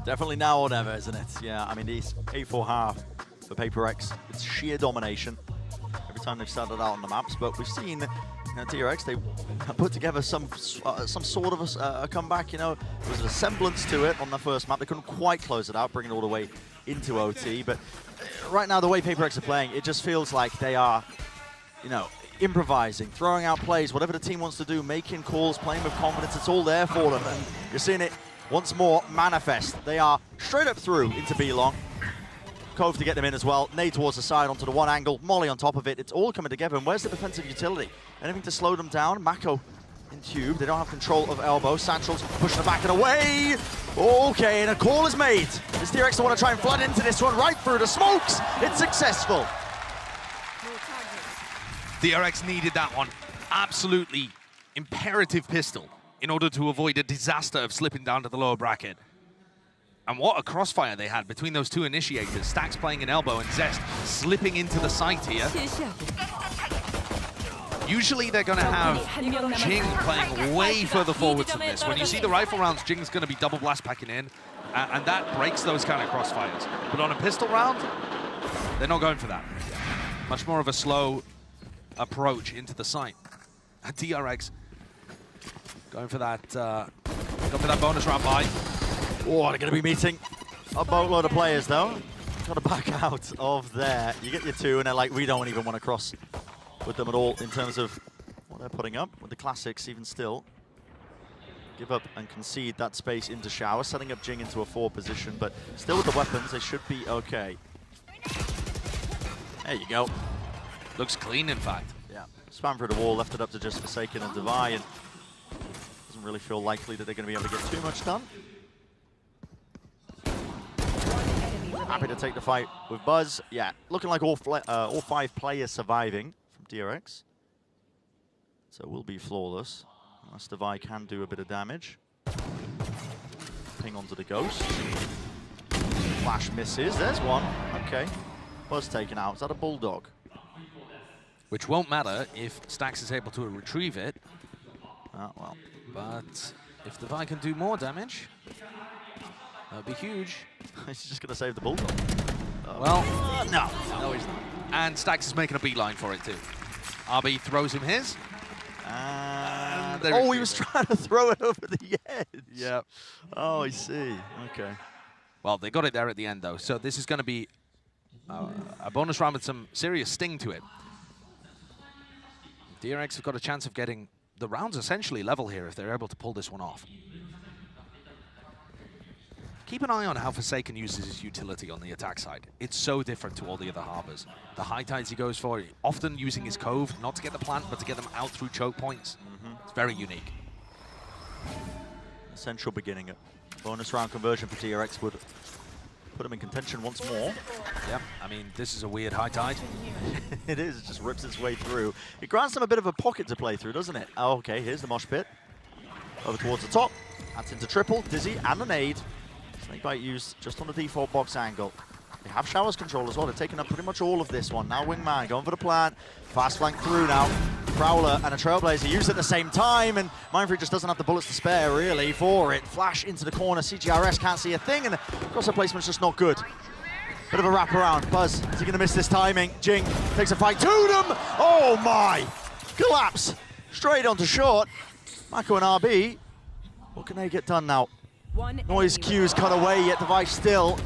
Definitely now or never, isn't it? Yeah, I mean, these 8-4 half for PRX, it's sheer domination every time they've started out on the maps. But we've seen, you know, DRX, they put together some sort of a comeback. You know, there was a semblance to it on the first map. They couldn't quite close it out, bring it all the way into OT. But right now, the way PRX are playing, it just feels like they are, you know, improvising, throwing out plays, whatever the team wants to do, making calls, playing with confidence. It's all there for them. And you're seeing it once more manifest. They are straight up through into B-Long. Cove to get them in as well. Nade towards the side onto the one angle. Molly on top of it. It's all coming together. And where's the defensive utility? Anything to slow them down? Mako in tube. They don't have control of elbow. Satchel's pushing it back and away. Okay, and a call is made. This DRX want to try and flood into this one right through the smokes. It's successful. DRX needed that one. Absolutely imperative pistol in order to avoid a disaster of slipping down to the lower bracket. And what a crossfire they had between those two initiators. Stacks playing an elbow and Zest slipping into the site here. Usually they're going to have Jing playing way further forwards than this. When you see the rifle rounds, Jing's going to be double blast packing in, and that breaks those kind of crossfires. But on a pistol round, they're not going for that. Much more of a slow approach into the site. And DRX going for that bonus round buy. Oh, they're going to be meeting a boatload of players, though. Got to back out of there. You get your two, and they're like, we don't even want to cross with them at all in terms of what they're putting up with the classics, even still. Give up and concede that space into Shower, setting up Jing into a 4 position, but still with the weapons, they should be okay. There you go. Looks clean, in fact. Yeah, spam through the wall, left it up to just Forsaken and Devi, and doesn't really feel likely that they're going to be able to get too much done. Happy to take the fight with Buzz. Yeah, looking like all 5 players surviving from DRX. So it will be flawless, unless Devi can do a bit of damage. Ping onto the Ghost. Flash misses, there's one. Okay, Buzz taken out. Is that a Bulldog? Which won't matter if Stax is able to retrieve it. Oh, well. But if Devi can do more damage, that'd be huge. He's just going to save the Bulldog. Well, no, he's not. And Stax is making a beeline for it too. RB throws him his. Oh, he was trying to throw it over the edge. Yep. Oh, I see. Okay. Well, they got it there at the end though. So this is going to be a bonus round with some serious sting to it. DRX have got a chance of getting the rounds essentially level here if they're able to pull this one off. Keep an eye on how Forsaken uses his utility on the attack side. It's so different to all the other harbors. The high tides he goes for, often using his cove, not to get the plant, but to get them out through choke points. It's very unique. Essential beginning. Bonus round conversion for DRX would put him in contention once more. Yep, I mean, this is a weird high tide. It is, it just rips its way through. It grants them a bit of a pocket to play through, doesn't it? Oh, okay, here's the mosh pit. Over towards the top. That's into triple, Dizzy, and the nade. Snakebite used just on the default box angle. They have Shower's control as well. They're taking up pretty much all of this one. Now Wingman going for the plant. Fast flank through now. Prowler and a Trailblazer used at the same time, and Mindfree just doesn't have the bullets to spare, really, for it. Flash into the corner, CGRS can't see a thing, and the crosser placement's just not good. Bit of a wraparound. Buzz, is he going to miss this timing? Jing takes a fight to them. Oh my! Collapse straight onto short. Mako and RB, what can they get done now? Noise cues cut away, yet Device still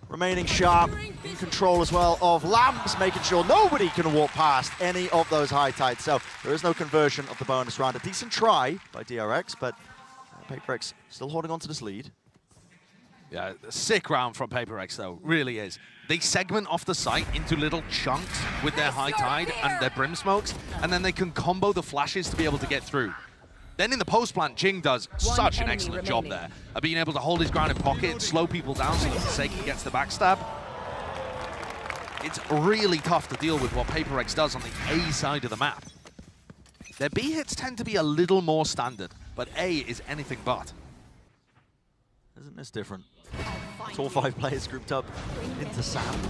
remaining sharp, in control as well of Lamps, making sure nobody can walk past any of those high tides. So there is no conversion of the bonus round. A decent try by DRX, but PRX still holding on to this lead. Yeah, a sick round from PRX though, really is. They segment off the site into little chunks with their high tide and their brim smokes, and then they can combo the flashes to be able to get through. Then in the post plant, Jing does such an excellent job there of being able to hold his ground in pocket, slow people down so Forsaken gets the backstab. It's really tough to deal with what PRX does on the A side of the map. Their B hits tend to be a little more standard, but A is anything but. Isn't this different? It's all 5 players grouped up into sand.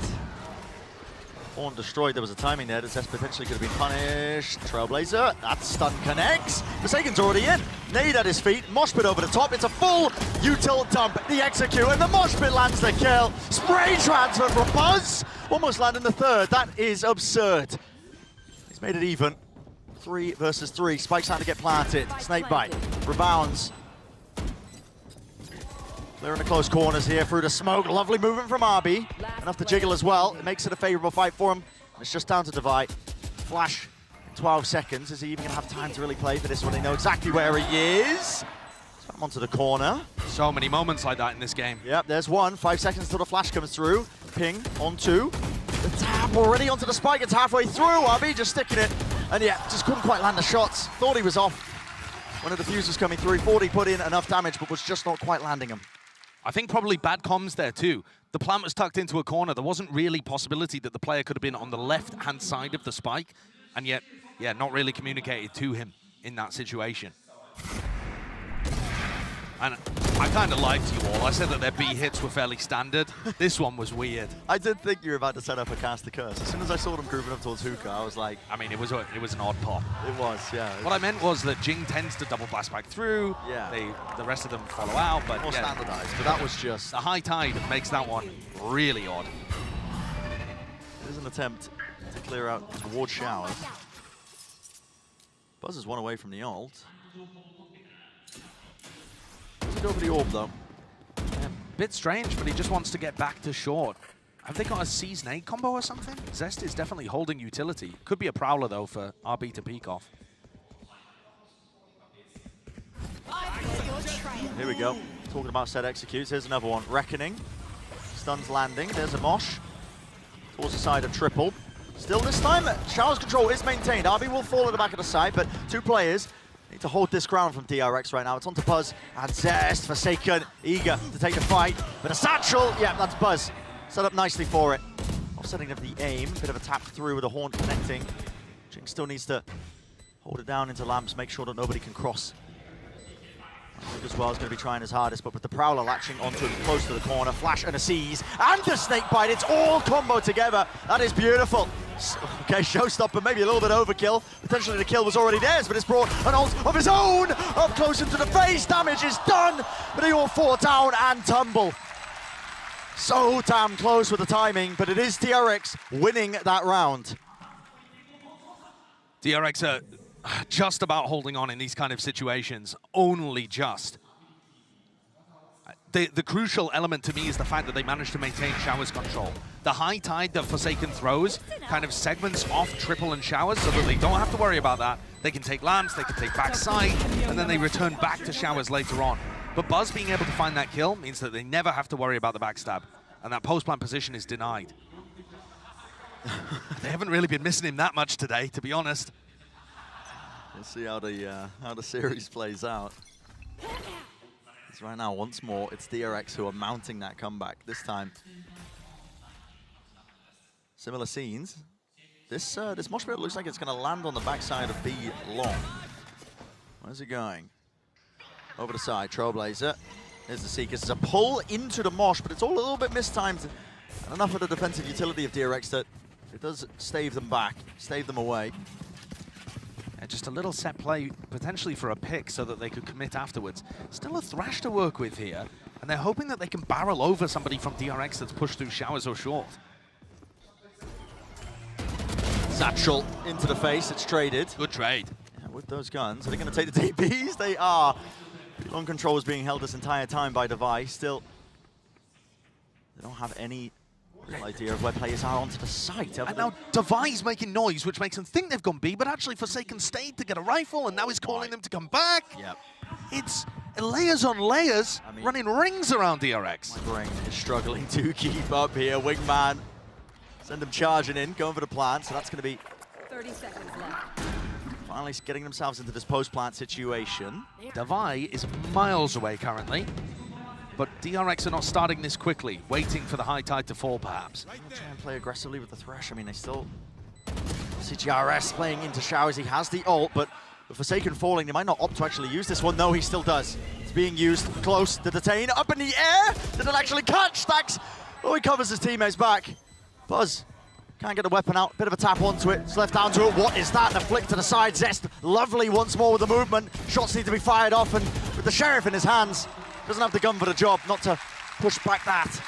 Horn destroyed, there was a timing there. This potentially could have been punished. Trailblazer, that stun connects. Forsaken's already in. Nade at his feet, mosh pit over the top. It's a full util dump, the execute, and the mosh pit lands the kill. Spray transfer from Buzz, almost landing the third. That is absurd. He's made it even. 3 versus 3, Spike's trying to get planted. Snakebite, rebounds. They're in the close corners here through the smoke. Lovely movement from RB. Enough to jiggle as well. It makes it a favorable fight for him. And it's just down to Divide. Flash in 12 seconds. Is he even going to have time to really play for this one? They know exactly where he is. Come onto the corner. So many moments like that in this game. Yep, there's one. 5 seconds until the flash comes through. Ping on 2. The tap already onto the spike. It's halfway through. RB just sticking it. And yeah, just couldn't quite land the shots. Thought he was off. One of the fuses coming through. Thought he put in enough damage, but was just not quite landing him. I think probably bad comms there too. The plant was tucked into a corner. There wasn't really possibility that the player could have been on the left-hand side of the spike, and yet, yeah, not really communicated to him in that situation. And I kind of lied to you all. I said that their B hits were fairly standard. This one was weird. I did think you were about to set up a cast the curse. As soon as I saw them grouping up towards Hookah, I was like... I mean, it was an odd pop. It was, yeah. What I meant was that Jing tends to double blast back through. Yeah. The rest of them follow out, but more standardized. But that was just... The high tide makes that one really odd. It is an attempt to clear out towards Showers. Buzz is one away from the ult. Doesn't go for the orb, though. Yeah, bit strange, but he just wants to get back to short. Have they got a C-Snake combo or something? Zest is definitely holding utility. Could be a Prowler, though, for RB to peek off. Here we go. Talking about set executes. Here's another one. Reckoning. Stuns landing. There's a mosh. Towards the side of triple. Still this time, Showers control is maintained. RB will fall at the back of the side, but 2 players need to hold this ground from DRX right now. It's on to Buzz and Zest. Forsaken, eager to take the fight. But a satchel, yeah, that's Buzz. Set up nicely for it. Offsetting of the aim. Bit of a tap through with a horn connecting. Jing still needs to hold it down into Lamps, make sure that nobody can cross. Luke as well is going to be trying his hardest, but with the Prowler latching onto him close to the corner, flash and a seize, and the Snakebite, it's all combo together. That is beautiful. Okay, showstopper, maybe a little bit overkill. Potentially the kill was already theirs, but it's brought an ult of his own up close into the face. Damage is done, but they all fall down and tumble. So damn close with the timing, but it is DRX winning that round. DRX are just about holding on in these kind of situations, only just. The crucial element to me is the fact that they managed to maintain Showers control. The high tide that Forsaken throws kind of segments off Triple and Showers so that they don't have to worry about that. They can take Lamps, they can take backside, and then they return back to Showers later on. But Buzz being able to find that kill means that they never have to worry about the backstab, and that post-plant position is denied. They haven't really been missing him that much today, to be honest. We'll see how the series plays out. Because right now, once more, it's DRX who are mounting that comeback. This time, similar scenes. This mosh pit looks like it's going to land on the backside of B long. Where's it going? Over the side, Trailblazer. There's the Seekers. It's a pull into the mosh, but it's all a little bit mistimed. And enough of the defensive utility of DRX that it does stave them back, stave them away. And just a little set play, potentially for a pick, so that they could commit afterwards. Still a Thrash to work with here, and they're hoping that they can barrel over somebody from DRX that's pushed through showers or short. Satchel into the face, it's traded. Good trade. Yeah, with those guns, are they going to take the DPs? They are. Long control is being held this entire time by Device. Still, they don't have any real idea of where players are onto the site. And now Device making noise, which makes them think they've gone B, but actually Forsaken stayed to get a rifle, and now he's calling them to come back. Yep. It's layers on layers, running rings around DRX. My brain is struggling to keep up here. Wingman, send them charging in, going for the plant, so that's going to be 30 seconds left. finally getting themselves into this post-plant situation. Devi is miles away currently, but DRX are not starting this quickly, waiting for the high tide to fall perhaps. Try and play aggressively with the Thresh. I mean, they still see DRX playing into showers. He has the ult, but with Forsaken falling, they might not opt to actually use this one. No, he still does. It's being used close to detain, up in the air. Did it actually catch? Stacks. Oh, he covers his teammates back. Buzz can't get the weapon out. Bit of a tap onto it. It's left down to it. What is that? And a flick to the side. Zest lovely once more with the movement. Shots need to be fired off, and with the Sheriff in his hands, doesn't have the gun for the job, not to push back that.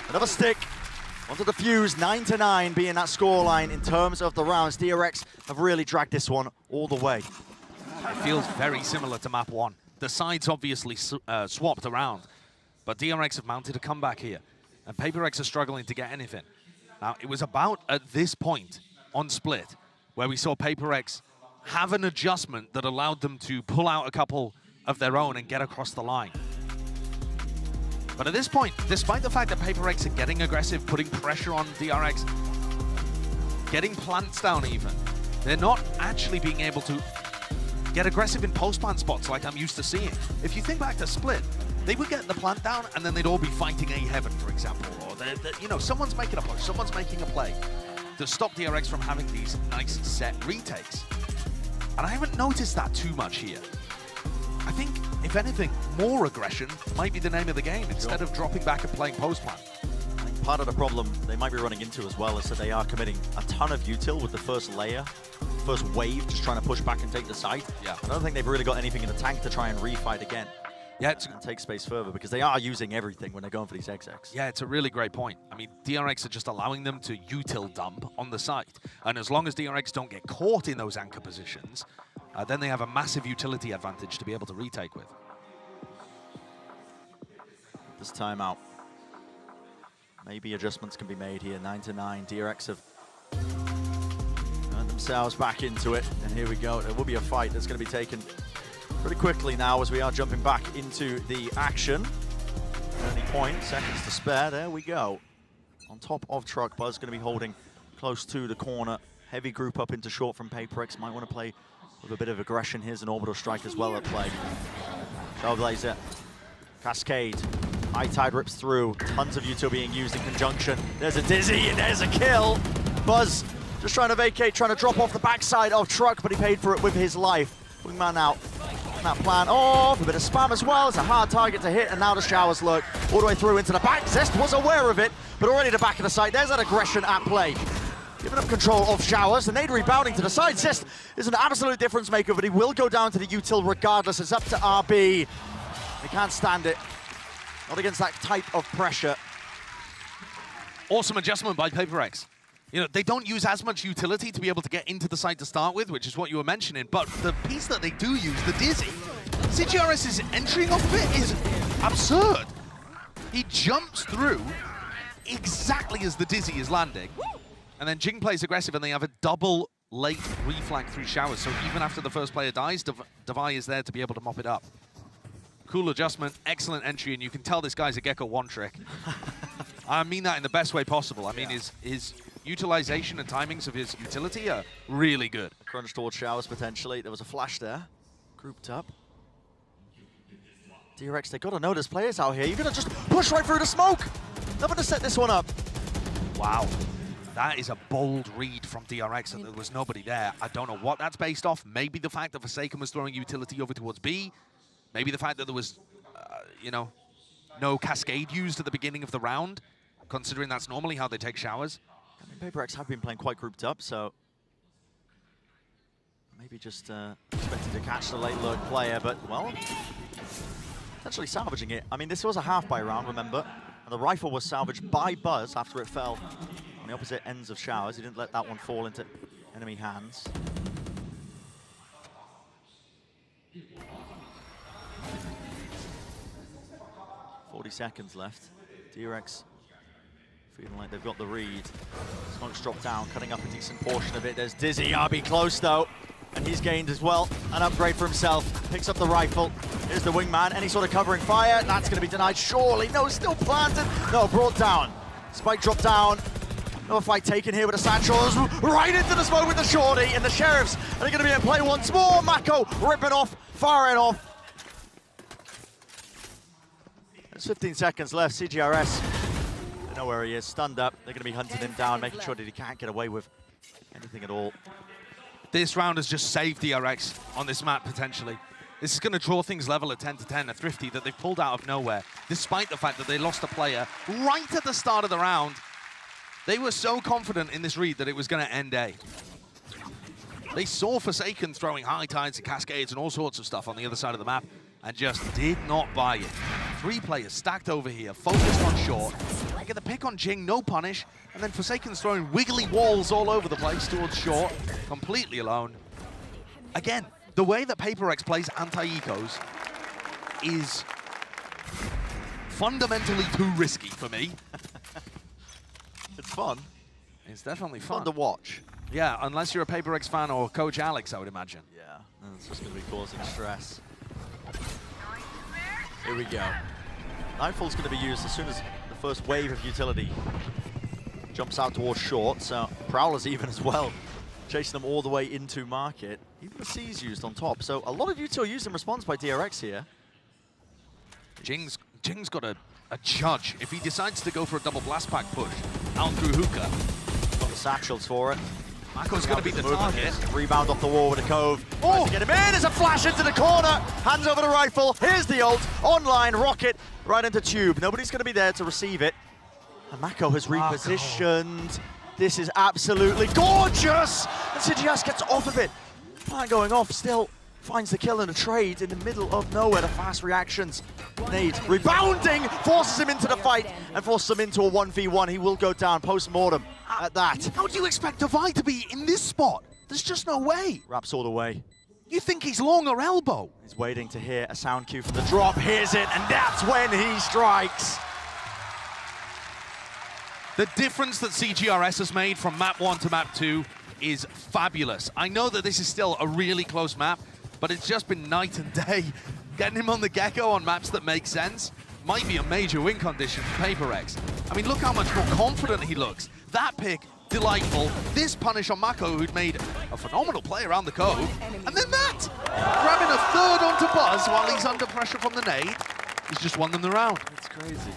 Another stick onto the fuse. 9-9 being that scoreline in terms of the rounds. DRX have really dragged this one all the way. It feels very similar to map 1. The sides obviously swapped around, but DRX have mounted a comeback here, and PRX are struggling to get anything. Now, it was about at this point on Split where we saw PRX have an adjustment that allowed them to pull out a couple of their own and get across the line. But at this point, despite the fact that PRX are getting aggressive, putting pressure on DRX, getting plants down even, they're not actually being able to get aggressive in post-plant spots like I'm used to seeing. If you think back to Split, they would get the plant down and then they'd all be fighting A Heaven, for example, or you know, someone's making a push, someone's making a play to stop DRX from having these nice set retakes. And I haven't noticed that too much here. I think, if anything, more aggression might be the name of the game instead of dropping back and playing post-plant. I think part of the problem they might be running into as well is that they are committing a ton of util with the first layer, first wave, just trying to push back and take the site. Yeah. I don't think they've really got anything in the tank to try and refight again. Yeah, and take space further, because they are using everything when they're going for these XX. Yeah, it's a really great point. I mean, DRX are just allowing them to util dump on the site. And as long as DRX don't get caught in those anchor positions, then they have a massive utility advantage to be able to retake with. This timeout. Maybe adjustments can be made here. 9-9. DRX have earned themselves back into it. And here we go. There will be a fight that's going to be taken pretty quickly now as we are jumping back into the action. At any point, seconds to spare. There we go. On top of Truck, Buzz going to be holding close to the corner. Heavy group up into short from PRX. Might want to play with a bit of aggression. Here's an orbital strike as well at play. Trailblazer, Cascade. High tide rips through. Tons of util being used in conjunction. There's a Dizzy and there's a kill. Buzz just trying to vacate, trying to drop off the backside of Truck, but he paid for it with his life. Wingman out. That plan off, a bit of spam as well. It's a hard target to hit, and now the showers lurk all the way through into the back. Zest was aware of it, but already the back of the site. There's that aggression at play. Giving up control of showers, and they'd rebounding to the side. Zest is an absolute difference maker, but he will go down to the util regardless. It's up to RB. He can't stand it. Not against that type of pressure. Awesome adjustment by PRX. You know, they don't use as much utility to be able to get into the site to start with, which is what you were mentioning, but the piece that they do use, the Dizzy, CGRS's entering off of it is absurd. He jumps through exactly as the Dizzy is landing, and then Jing plays aggressive, and they have a double late reflank through showers, so even after the first player dies, Devi is there to be able to mop it up. Cool adjustment, excellent entry, and you can tell this guy's a Gecko one trick. I mean that in the best way possible. I mean, his utilization and timings of his utility are really good. Crunch towards showers potentially. There was a flash there. Grouped up. DRX, they got to know there's players out here. You're going to just push right through the smoke. Nothing to set this one up. Wow. That is a bold read from DRX that there was nobody there. I don't know what that's based off. Maybe the fact that Forsaken was throwing utility over towards B. Maybe the fact that there was, you know, no cascade used at the beginning of the round, considering that's normally how they take showers. I mean, PRX have been playing quite grouped up, so maybe Maybe just expected to catch the late lurk player, but, well, essentially salvaging it. I mean, this was a half-buy round, remember? And the rifle was salvaged by Buzz after it fell on the opposite ends of showers. He didn't let that one fall into enemy hands. Seconds left. DRX feeling like they've got the read. Smoke's dropped down, cutting up a decent portion of it. There's Dizzy, RB close though, and he's gained as well. An upgrade for himself, picks up the rifle. Here's the wingman, any sort of covering fire, that's going to be denied surely. No, still planted. No, brought down. Spike dropped down. Another fight taken here with the Satchels. Right into the smoke with the shorty, and the Sheriffs are going to be in play once more. Mako ripping off, firing off. 15 seconds left. CGRS, they know where he is, stunned up. They're going to be hunting him down, making sure that he can't get away with anything at all. This round has just saved DRX on this map, potentially. This is going to draw things level at 10-10, a Thrifty that they've pulled out of nowhere, despite the fact that they lost a player right at the start of the round. They were so confident in this read that it was going to end A. They saw Forsaken throwing high tides and cascades and all sorts of stuff on the other side of the map, and just did not buy it. 3 players stacked over here, focused on short. They get the pick on Jing, no punish, and then Forsaken's throwing wiggly walls all over the place towards short, completely alone. Again, the way that PRX plays anti-ecos is fundamentally too risky for me. It's fun. It's definitely fun. Fun to watch. Yeah, unless you're a PRX fan or Coach Alex, I would imagine. Yeah, it's just going to be causing stress. Here we go. Nightfall's going to be used as soon as the first wave of utility jumps out towards short, so Prowler's even as well, chasing them all the way into market. Even the C's used on top, so a lot of util used in response by DRX here. Jing's got a judge. If he decides to go for a double blast pack push out through hookah. Got the satchels for it. Mako's going to be the target. Rebound off the wall with a cove. Tries to get him in. There's a flash into the corner. Hands over the rifle. Here's the ult. Online rocket right into tube. Nobody's going to be there to receive it. And Mako has repositioned. This is absolutely gorgeous. And CGS gets off of it. Plan going off still. Finds the kill in a trade in the middle of nowhere. The fast reactions. Nade rebounding, forces him into the fight and forces him into a 1v1. He will go down post-mortem at that. How do you expect Divide to be in this spot? There's just no way. Wraps all the way. You think he's long or elbow? He's waiting to hear a sound cue from the drop. Hears it, and that's when he strikes. The difference that CGRS has made from map 1 to map 2 is fabulous. I know that this is still a really close map, but it's just been night and day. Getting him on the Gecko on maps that make sense might be a major win condition for PRX. I mean, look how much more confident he looks. That pick, delightful. This punish on Mako, who'd made a phenomenal play around the cove. And then that! Grabbing a third onto Buzz while he's under pressure from the nade. He's just won them the round. It's crazy.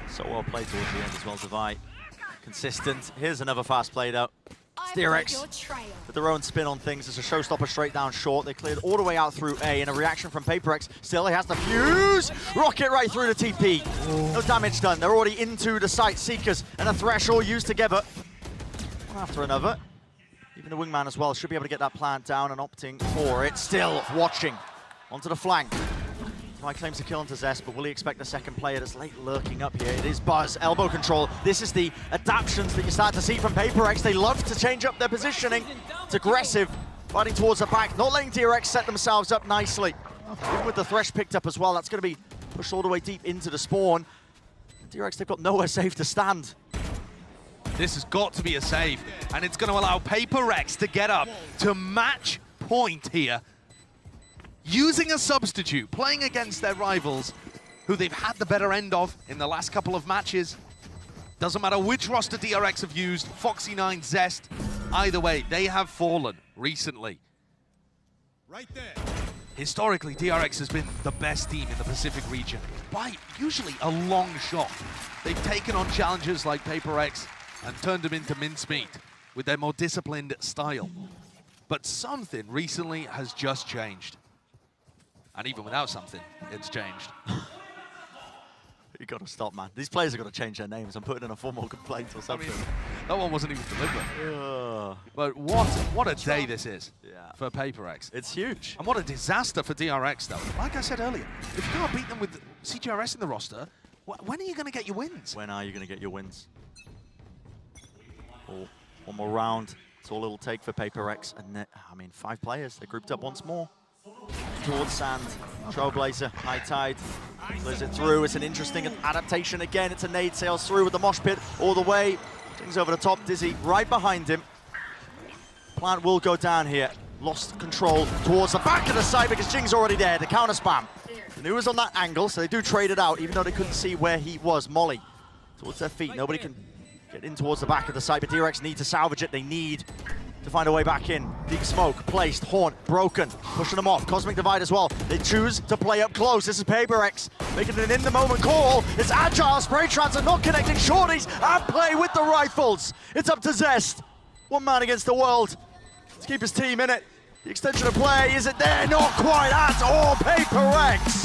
So well played towards the end as well, Divide. Consistent. Here's another fast play though. DRX with their own spin on things. It's a showstopper straight down short. They cleared all the way out through A, and a reaction from PRX. Still, he has the fuse. Rocket right through the TP. No damage done. They're already into the site. Seekers and a Threshold used together. One after another. Even the wingman as well should be able to get that plant down and opting for it. Still watching onto the flank. Mike claims to kill onto Zest, but will he expect the second player that's late lurking up here? It is Buzz, elbow control. This is the adaptations that you start to see from PRX. They love to change up their positioning. It's aggressive, fighting towards the back, not letting DRX set themselves up nicely. Even with the Thresh picked up as well, that's going to be pushed all the way deep into the spawn. DRX, they've got nowhere safe to stand. This has got to be a save, and it's going to allow PRX to get up to match point here. Using a substitute, playing against their rivals, who they've had the better end of in the last couple of matches. Doesn't matter which roster DRX have used, Foxy9, Zest, either way, they have fallen recently. Right there. Historically, DRX has been the best team in the Pacific region by usually a long shot. They've taken on challengers like PRX and turned them into mincemeat with their more disciplined style. But something recently has just changed. And even without something, it's changed. You got to stop, man. These players have got to change their names. I'm putting in a formal complaint or something. That one wasn't even deliberate. But what a day this is for PRX. It's huge. And what a disaster for DRX, though. Like I said earlier, if you can't beat them with CGRS in the roster, when are you going to get your wins? When are you going to get your wins? Oh, one more round. That's all it'll take for PRX. And I mean, 5 players. They're grouped up once more. Towards Sand. Trailblazer. High Tide. Plays it through. It's an interesting adaptation again. It's a nade. Sails through with the mosh pit all the way. Things over the top. Dizzy right behind him. Plant will go down here. Lost control towards the back of the site because Jing's already there. The counter spam. And he was on that angle, so they do trade it out, even though they couldn't see where he was. Molly towards their feet. Nobody can get in towards the back of the site, but DRX need to salvage it. They need to find a way back in. Deep smoke, placed, Haunt, broken, pushing them off. Cosmic Divide as well. They choose to play up close. This is PRX making an in-the-moment call. It's agile, spray trans are not connecting. Shorties and play with the rifles. It's up to Zest. One man against the world to keep his team in it. The extension of play, is it there? Not quite at all. PRX